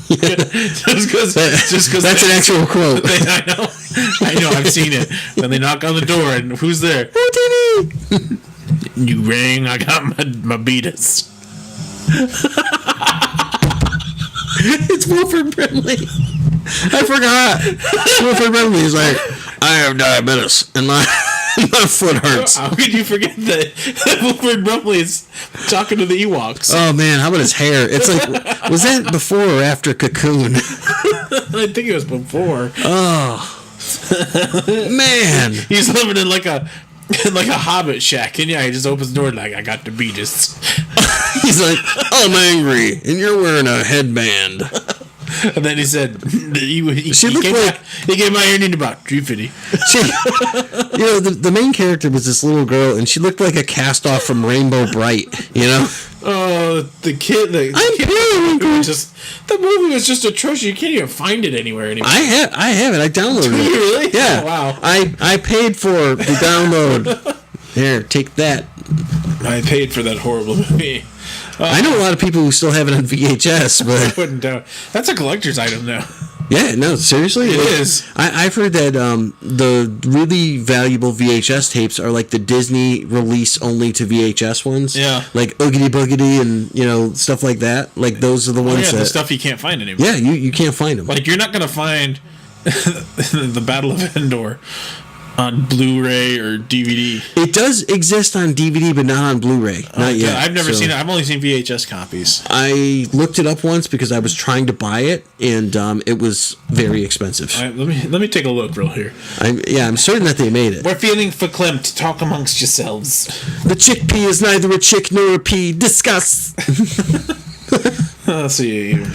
Just because that's an actual quote. I know. I've seen it. When they knock on the door and who's there? Oh, TV. You rang. I got my beatus. It's Wilford Brimley. I forgot. Wilford Brimley is like, I have diabetes and my foot hurts. How could you forget that Wilford Brimley is talking to the Ewoks? Oh man, how about his hair? It's like, was that before or after Cocoon? I think it was before. Oh man, he's living in like a hobbit shack, and he just opens the door like, I got the beatus. He's like, I'm angry, and you're wearing a headband. And then he said, he gave my earning about $350. The main character was this little girl, and she looked like a cast off from Rainbow Bright. Oh, the kid. The movie was just atrocious. You can't even find it anywhere anymore. I have it. I downloaded it. Really? Yeah. Oh, wow. I paid for the download. Here, take that. I paid for that horrible movie. I know a lot of people who still have it on VHS, but I wouldn't doubt. That's a collector's item now. Yeah, no, seriously, it is. I've heard that the really valuable VHS tapes are like the Disney release only to VHS ones. Yeah, like Oogity Boogity and stuff like that. Like those are the ones the stuff you can't find anymore. Yeah, you can't find them. Like you're not gonna find The Battle of Endor on Blu-ray or DVD. It does exist on DVD, but not on Blu-ray. Not yet. I've never seen it. I've only seen VHS copies. I looked it up once because I was trying to buy it, and it was very expensive. All right, let me take a look real here. I'm certain that they made it. We're feeling verklempt. Talk amongst yourselves. The chickpea is neither a chick nor a pea. Discuss. Let's see.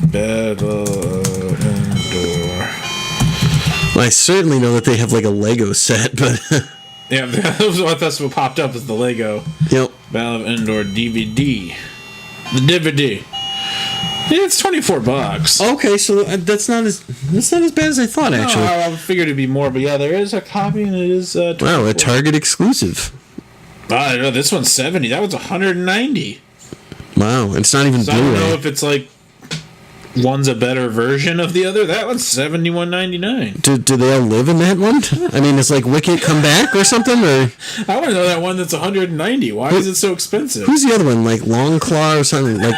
Battle of Endor. Well, I certainly know that they have like a Lego set, but yeah, that's what popped up is the Lego. Yep. Battle of Endor DVD. The DVD. Yeah, it's $24. Okay, so that's not as bad as I thought. Actually, I figured it'd be more, but yeah, there is a copy, and it is. Wow, a Target exclusive. I know this one's $70. That one's $190. Wow, it's not even Blu-ray. I don't know if it's like one's a better version of the other. That one's $71.99. Do they all live in that one? I mean, it's like Wicket come back or something, or I want to know that one that's $190. Why is it so expensive? Who's the other one? Like Longclaw or something? Like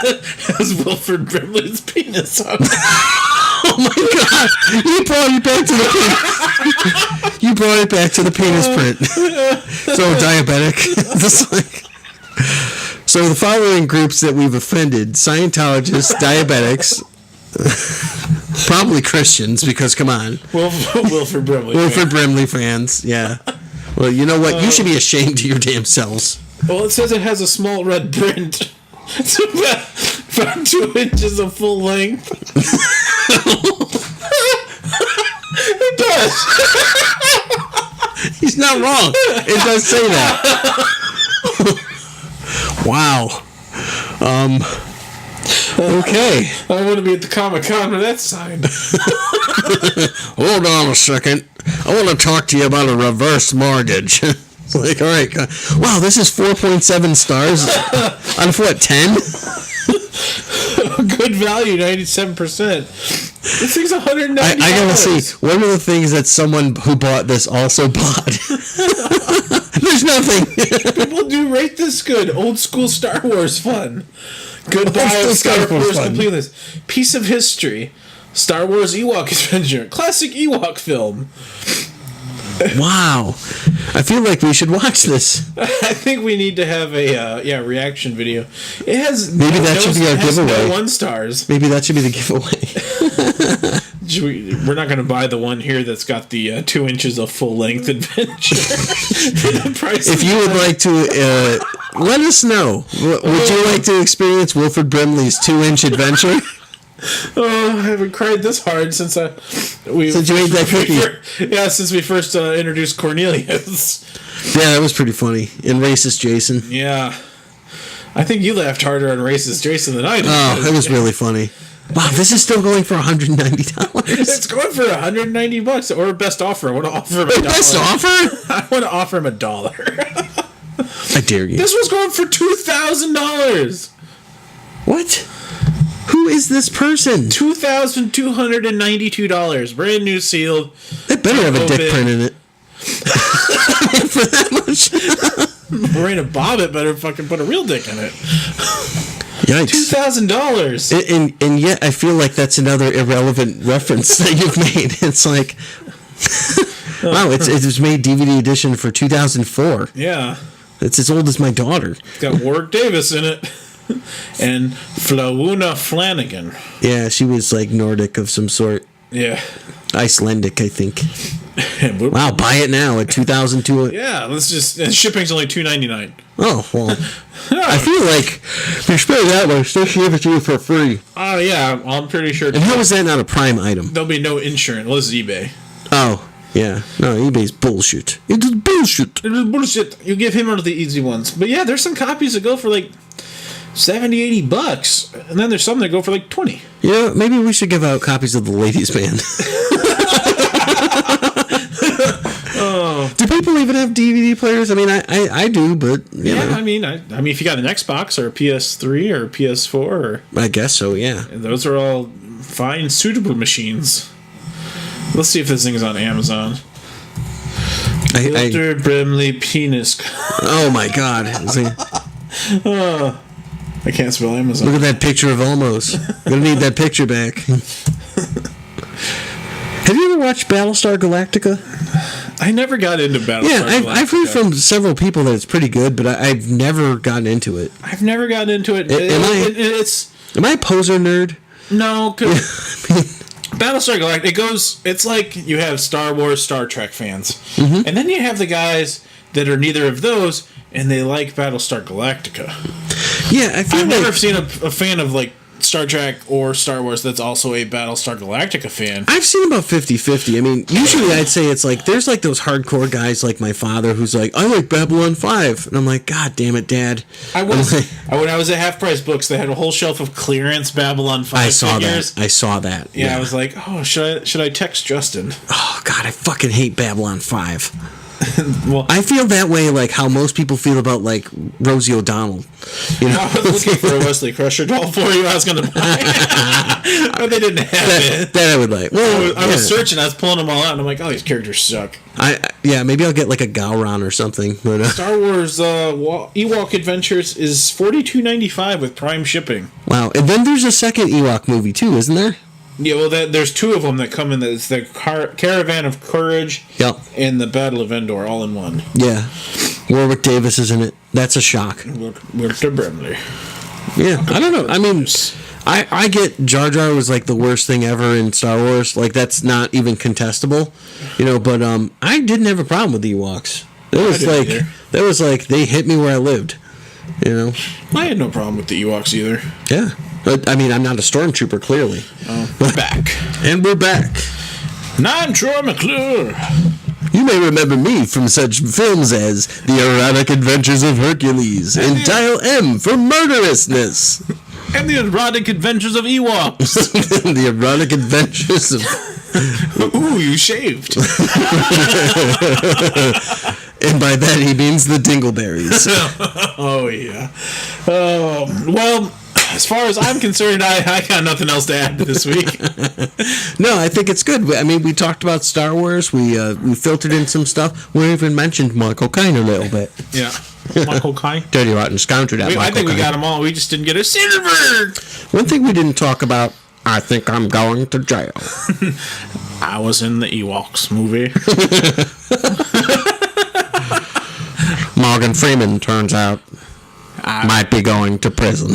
has Wilford Brimley's penis on it. Oh my god! You brought it back to the penis. You brought it back to the penis print. So diabetic. Just like. So the following groups that we've offended: Scientologists, diabetics. Probably Christians, because come on, Wilford Brimley. Wilford Brimley fans, yeah. Well, you know what? You should be ashamed of your damn selves. Well, it says it has a small red print. It's about 2 inches of full length. It does. He's not wrong. It does say that. Wow. Okay. I want to be at the Comic-Con with that sign. Hold on a second. I want to talk to you about a reverse mortgage. It's like, all right. Wow, this is 4.7 stars out of what, 10? Good value, 97%. This thing's $190. I gotta see. One of the things that someone who bought this also bought. There's nothing. People do rate this good. Old school Star Wars fun. Goodbye, Star Wars completeness. Piece of history. Star Wars Ewok Adventure. Classic Ewok film. Wow. I feel like we should watch this. I think we need to have a reaction video. It has maybe that should be our giveaway. No 1 stars. Maybe that should be the giveaway. We're not going to buy the one here that's got the 2 inches of full length adventure. The price if you would like to, let us know. Would you like to experience Wilford Brimley's 2-inch adventure? Oh, I haven't cried this hard since you ate that cookie. Since we first introduced Cornelius. Yeah, that was pretty funny. And Racist Jason. Yeah. I think you laughed harder on Racist Jason than I did. Oh, it was really funny. Wow, this is still going for $190. It's going for $190 or best offer. I want to offer him $1. Best offer? I want to offer him $1. I dare you. This was going for $2,000. What? Who is this person? $2,292. Brand new sealed. They better have a dick print in it. For that much. Marina Bobbitt better fucking put a real dick in it. Yikes. $2,000. And yet I feel like that's another irrelevant reference that you've made. It's like, wow, it was made DVD edition for 2004. Yeah. It's as old as my daughter. It's got Warwick Davis in it. And Flauna Flanagan. Yeah, she was like Nordic of some sort. Yeah. Icelandic, I think. Wow, buy it now at $2,200. Yeah, let's just. And shipping's only $2.99. Oh, well. I feel like if you spend that much, they should give it to you for free. Oh, yeah, I'm pretty sure. And how is that not a Prime item? There'll be no insurance. Well, this is eBay. Oh, yeah. No, eBay's bullshit. It is bullshit. It is bullshit. You give him one of the easy ones. But yeah, there's some copies that go for like $70, $80. And then there's some that go for like $20. Yeah, maybe we should give out copies of the Ladies' Man. Oh. Do people even have DVD players? I mean, I do, but you know. I mean, if you got an Xbox or a PS3 or a PS4, or I guess so. Yeah, those are all fine, suitable machines. Let's see if this thing is on Amazon. Wilford Brimley penis. Oh my God! I can't spell Amazon. Look at that picture of Almost. Gonna need that picture back. Have you ever watched Battlestar Galactica? I never got into Battlestar Galactica. Yeah, I've heard from several people that it's pretty good, but I've never gotten into it. I've never gotten into it. Am I a poser nerd? No, because Battlestar Galactica, it's like you have Star Wars, Star Trek fans, and then you have the guys that are neither of those, and they like Battlestar Galactica. Yeah, I've never seen a fan of like Star Trek or Star Wars that's also a Battlestar Galactica fan. I've seen about 50-50. I mean, usually I'd say it's like, there's like those hardcore guys like my father who's like, I like Babylon 5. And I'm like, God damn it, Dad. When I was at Half Price Books, they had a whole shelf of clearance Babylon 5 figures. I saw that. Yeah, I was like, oh, should I text Justin? Oh, God, I fucking hate Babylon 5. Well, I feel that way, like how most people feel about like Rosie O'Donnell. You know, I was looking for a Wesley Crusher doll for you. I was going to buy, but they didn't have it. That I would like. Well, I was searching. I was pulling them all out, and I'm like, oh, these characters suck. Maybe I'll get like a Gowron or something. But, Star Wars Ewok Adventures is $42.95 with Prime shipping. Wow, and then there's a second Ewok movie too, isn't there? Yeah, well, there's two of them that come in. It's the Caravan of Courage and the Battle of Endor, all in one. Yeah. Warwick Davis is in it. That's a shock. Mr. Brimley. Yeah, I don't know. I mean, I get Jar Jar was like the worst thing ever in Star Wars. Like, that's not even contestable. You know, but I didn't have a problem with the Ewoks. That was like, they hit me where I lived. You know? I had no problem with the Ewoks either. Yeah. But, I mean, I'm not a stormtrooper, clearly. We're back. And we're back. I'm Troy McClure. You may remember me from such films as The Erotic Adventures of Hercules and Dial M for Murderousness. And The Erotic Adventures of Ewoks. The Erotic Adventures of... Ooh, you shaved. And by that he means the Dingleberries. Oh, yeah. Well... As far as I'm concerned, I got nothing else to add this week. No, I think it's good. I mean, we talked about Star Wars. We filtered in some stuff. We even mentioned Michael Caine a little bit. Yeah. Michael Caine? Dirty Rotten Scoundrel, that Michael I think Caine. we got them all. We just didn't get a silver. One thing we didn't talk about, I think I'm going to jail. I was in the Ewoks movie. Morgan Freeman, turns out, might be going to prison.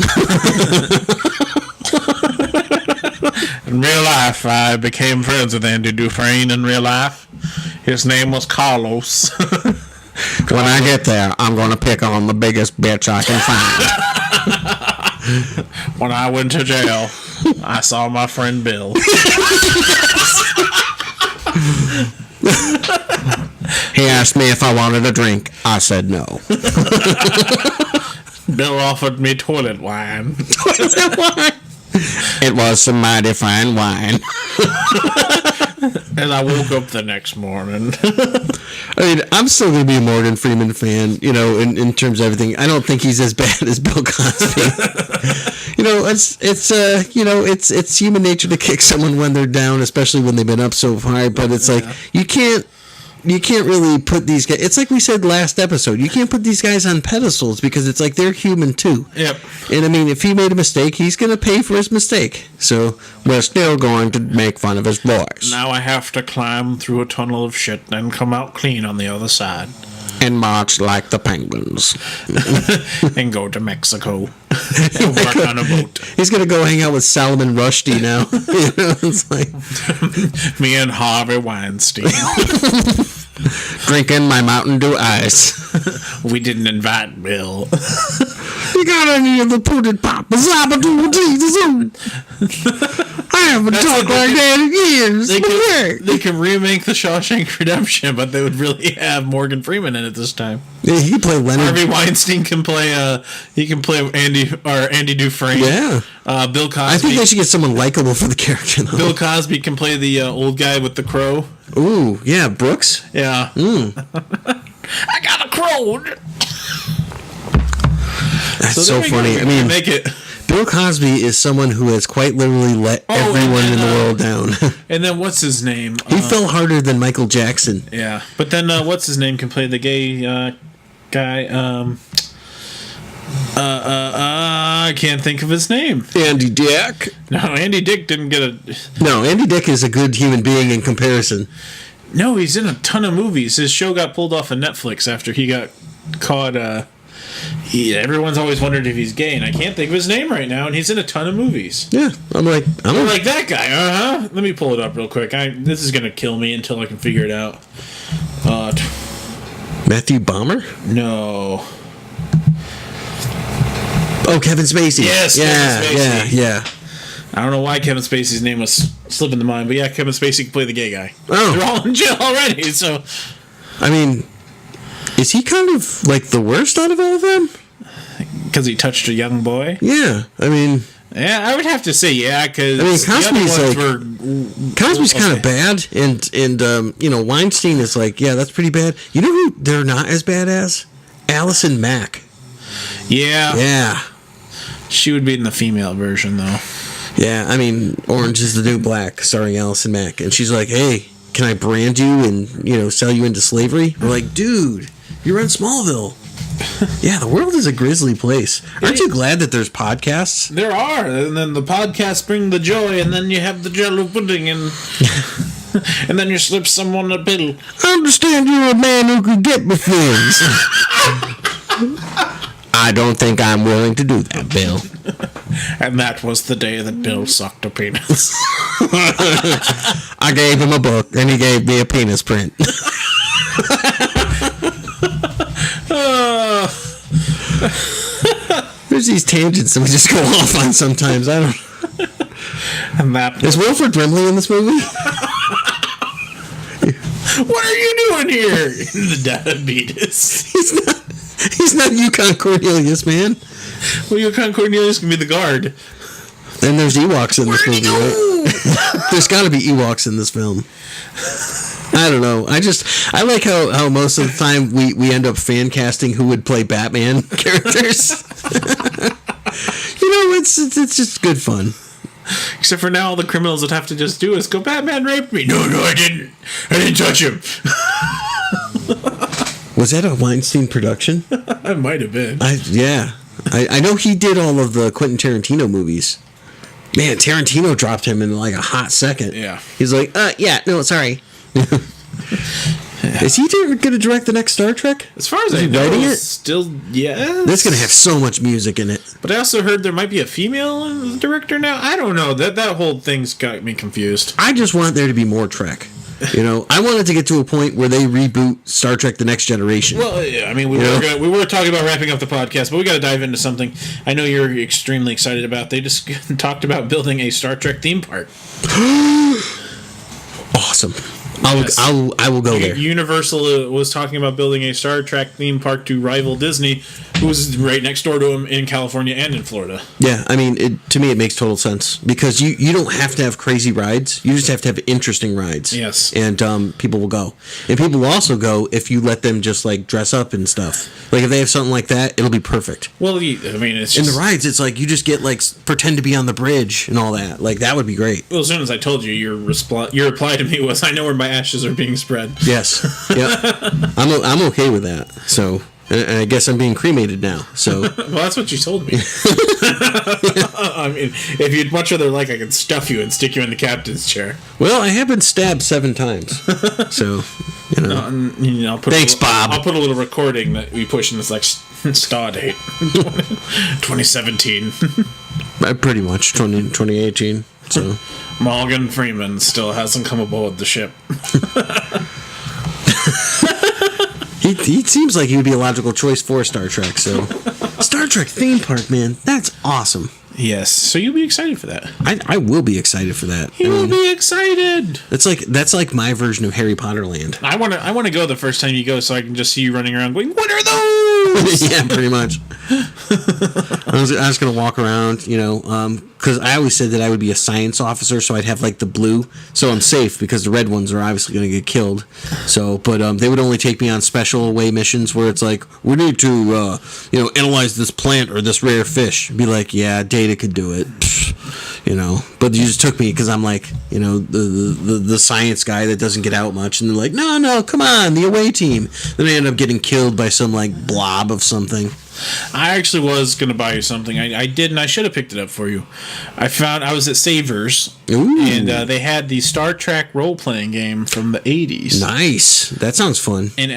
In real life, I became friends with Andy Dufresne in real life. His name was Carlos. When I get there, I'm going to pick on the biggest bitch I can find. When I went to jail, I saw my friend Bill. He asked me if I wanted a drink. I said no. Bill offered me toilet wine. Toilet wine? It was some mighty fine wine. And I woke up the next morning. I mean, I'm still going to be a Morgan Freeman fan, you know, in terms of everything. I don't think he's as bad as Bill Cosby. You know, it's human nature to kick someone when they're down, especially when they've been up so high, but it's like, you can't really put these guys... It's like we said last episode. You can't put these guys on pedestals because it's like they're human too. Yep. And I mean, if he made a mistake, he's going to pay for his mistake. So we're still going to make fun of his voice. Now I have to climb through a tunnel of shit and come out clean on the other side. And march like the penguins. And go to Mexico. And work on a boat. He's going to go hang out with Salman Rushdie now. You know, it's like... Me and Harvey Weinstein. Drinking my Mountain Dew ice. We didn't invite Bill. You got any of the pudding pop? I haven't talked like that in years. They can remake The Shawshank Redemption, but they would really have Morgan Freeman in it this time. Yeah, he can play Leonard. Harvey Weinstein can play. He can play Andy Dufresne. Yeah. Bill Cosby. I think they should get someone likable for the character, though. Bill Cosby can play the old guy with the crow. Ooh, yeah, Brooks. Yeah. I got a crow. That's so funny. I mean, make it. Bill Cosby is someone who has quite literally let everyone in the world down. And then what's his name? He fell harder than Michael Jackson. Yeah, but then what's his name can play the gay guy? I can't think of his name. Andy Dick. No, Andy Dick didn't get a... No, Andy Dick is a good human being in comparison. No, he's in a ton of movies. His show got pulled off of Netflix after he got caught... everyone's always wondered if he's gay, and I can't think of his name right now, and he's in a ton of movies. Yeah, I'm like that guy, Let me pull it up real quick. This is going to kill me until I can figure it out. Matthew Bomber? No. Oh, Kevin Spacey. Yes, Kevin Spacey. Yeah. I don't know why Kevin Spacey's name was slipping the mind, but yeah, Kevin Spacey can play the gay guy. Oh. They're all in jail already, so... I mean, is he kind of, like, the worst out of all of them? Because he touched a young boy? Yeah, I mean... Yeah, I would have to say yeah, because Cosby's kind of bad, and Weinstein is like, yeah, that's pretty bad. You know who they're not as bad as? Allison Mack. Yeah. She would be in the female version, though. Yeah, I mean, Orange is the New Black, starring Allison Mack, and she's like, hey, can I brand you and, sell you into slavery? We're like, dude, you're on Smallville. Yeah, the world is a grisly place. Aren't you glad that there's podcasts? There are, and then the podcasts bring the joy, and then you have the jello pudding, and and then you slip someone a pill. I understand you're a man who can get me things. I don't think I'm willing to do that, Bill. And that was the day that Bill sucked a penis. I gave him a book, and he gave me a penis print. There's these tangents that we just go off on sometimes. I don't. And that is Wilford Brimley in this movie? What are you doing here? The diabetes. He's not Yukon Cornelius, man. Well, Yukon Cornelius can be the guard. And there's Ewoks in this movie, right? There's got to be Ewoks in this film. I don't know. I like how most of the time we end up fan casting who would play Batman characters. It's just good fun. Except for now, all the criminals would have to just do is go, Batman raped me. No, I didn't. I didn't touch him. Was that a Weinstein production? It might have been. I know he did all of the Quentin Tarantino movies. Man, Tarantino dropped him in like a hot second. Yeah. He's like, sorry. Is he going to direct the next Star Trek? As far as I know, still, yes. That's going to have so much music in it. But I also heard there might be a female director now. I don't know. That whole thing's got me confused. I just want there to be more Trek. I wanted to get to a point where they reboot Star Trek: The Next Generation. Well, yeah, I mean, we were talking about wrapping up the podcast, but we got to dive into something I know you're extremely excited about. They just talked about building a Star Trek theme park. Awesome. I will go there. Universal was talking about building a Star Trek theme park to rival Disney, who was right next door to them in California and in Florida. Yeah, I mean, to me, it makes total sense because you don't have to have crazy rides. You just have to have interesting rides. Yes. And people will go. And people will also go if you let them just, like, dress up and stuff. Like, if they have something like that, it'll be perfect. Well, I mean, it's just... In the rides, it's like you just get, like, pretend to be on the bridge and all that. Like, that would be great. Well, as soon as I told you, your reply to me was, I know where my ashes are being spread. Yes. Yep. I'm okay with that. So... And I guess I'm being cremated now, so... Well, that's what you told me. I mean, if you'd much rather like, I could stuff you and stick you in the captain's chair. Well, I have been stabbed 7 times, so, Thanks, Bob. I'll put a little recording that we push in this, like, star date. 2017. Pretty much, 2018, so... Morgan Freeman still hasn't come aboard the ship. He seems like he would be a logical choice for Star Trek, so... Star Trek theme park, man. That's awesome. Yes. So you'll be excited for that. I will be excited for that. He will be excited. That's like my version of Harry Potter Land. I want to go the first time you go so I can just see you running around going, what are those? Yeah, pretty much. I was just going to walk around, because I always said that I would be a science officer, so I'd have, like, the blue, so I'm safe, because the red ones are obviously going to get killed. So, but they would only take me on special away missions where it's like, we need to, analyze this plant or this rare fish. Be like, yeah, Data could do it. But you just took me because I'm like, the science guy that doesn't get out much, and they're like, no, come on, the away team. Then I end up getting killed by some, like, blob of something. I actually was going to buy you something. I did, and I should have picked it up for you. I was at Savers, and they had the Star Trek role-playing game from the 80s. Nice. That sounds fun. And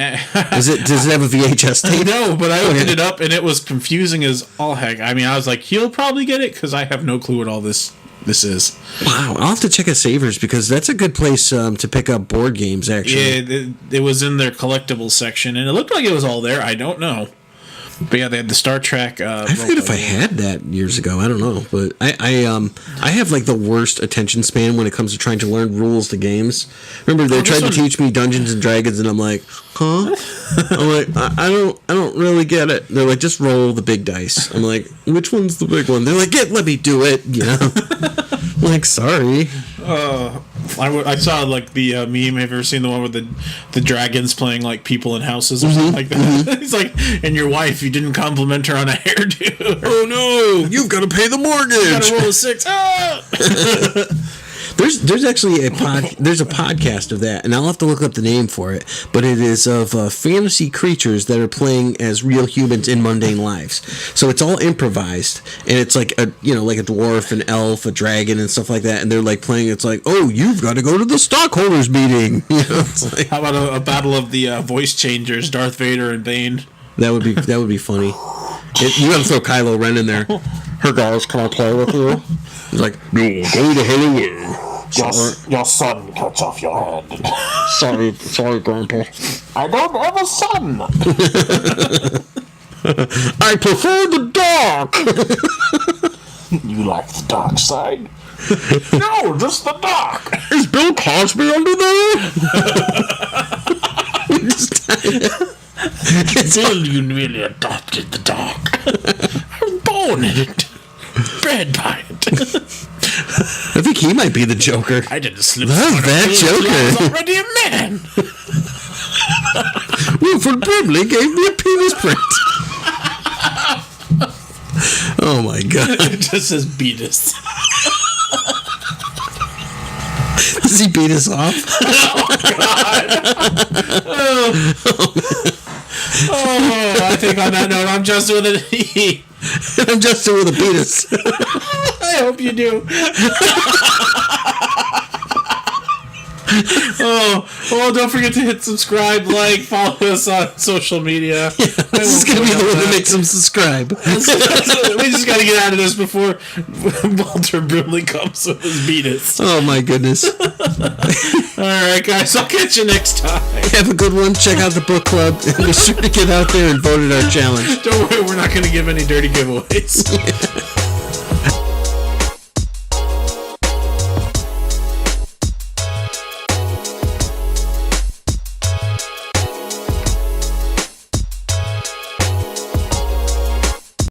does it have a VHS tape? No, but I opened it up, and it was confusing as all heck. I mean, I was like, he'll probably get it, because I have no clue what all this is. Wow, I'll have to check at Savers, because that's a good place to pick up board games, actually. Yeah, it was in their collectibles section, and it looked like it was all there. I don't know. But yeah, they had the Star Trek. I forget if I had that years ago. I don't know, but I have like the worst attention span when it comes to trying to learn rules to games. Remember, they tried to teach me Dungeons and Dragons, and I'm like, huh? I'm like, I don't really get it. They're like, just roll the big dice. I'm like, which one's the big one? They're like, let me do it. You know, I'm like, sorry. I saw like the meme. Have you ever seen the one with the dragons playing like people in houses or something like that? It's like, and your wife, you didn't compliment her on a hairdo. Oh no, you've got to pay the mortgage. You got to roll a 6. Ah! There's actually there's a podcast of that, and I'll have to look up the name for it. But it is of fantasy creatures that are playing as real humans in mundane lives. So it's all improvised, and it's like like a dwarf, an elf, a dragon, and stuff like that. And they're like playing. It's like, oh, you've got to go to the stockholders meeting. It's like, how about a battle of the voice changers, Darth Vader and Bane? That would be funny. You got to throw Kylo Ren in there. Hey guys, can I play with you? He's like, no, go the hell away. Your son cuts off your hand. Sorry, Grandpa. I don't have a son. I prefer the dark. You like the dark side? No, just the dark. Is Bill Cosby under there? Bill, you really adopted the dark. I was born in it. Bred by it. I think he might be the Joker. I didn't slip. Love that Joker. I was already a man. Wilford Brimley gave me a penis print. Oh my god. It just says beat us. Does he beat us off? Oh god. Oh, I think on that note, I'm Justin with an E. I'm Justin with a penis. I hope you do. Don't forget to hit subscribe, like, follow us on social media. Yeah, this is going to be the one that makes them subscribe. We just got to get out of this before Walter Brumley comes with his beatus. Oh my goodness. Alright guys, I'll catch you next time. Have a good one. Check out the book club. Be sure to get out there and vote in our challenge. Don't worry, we're not going to give any dirty giveaways.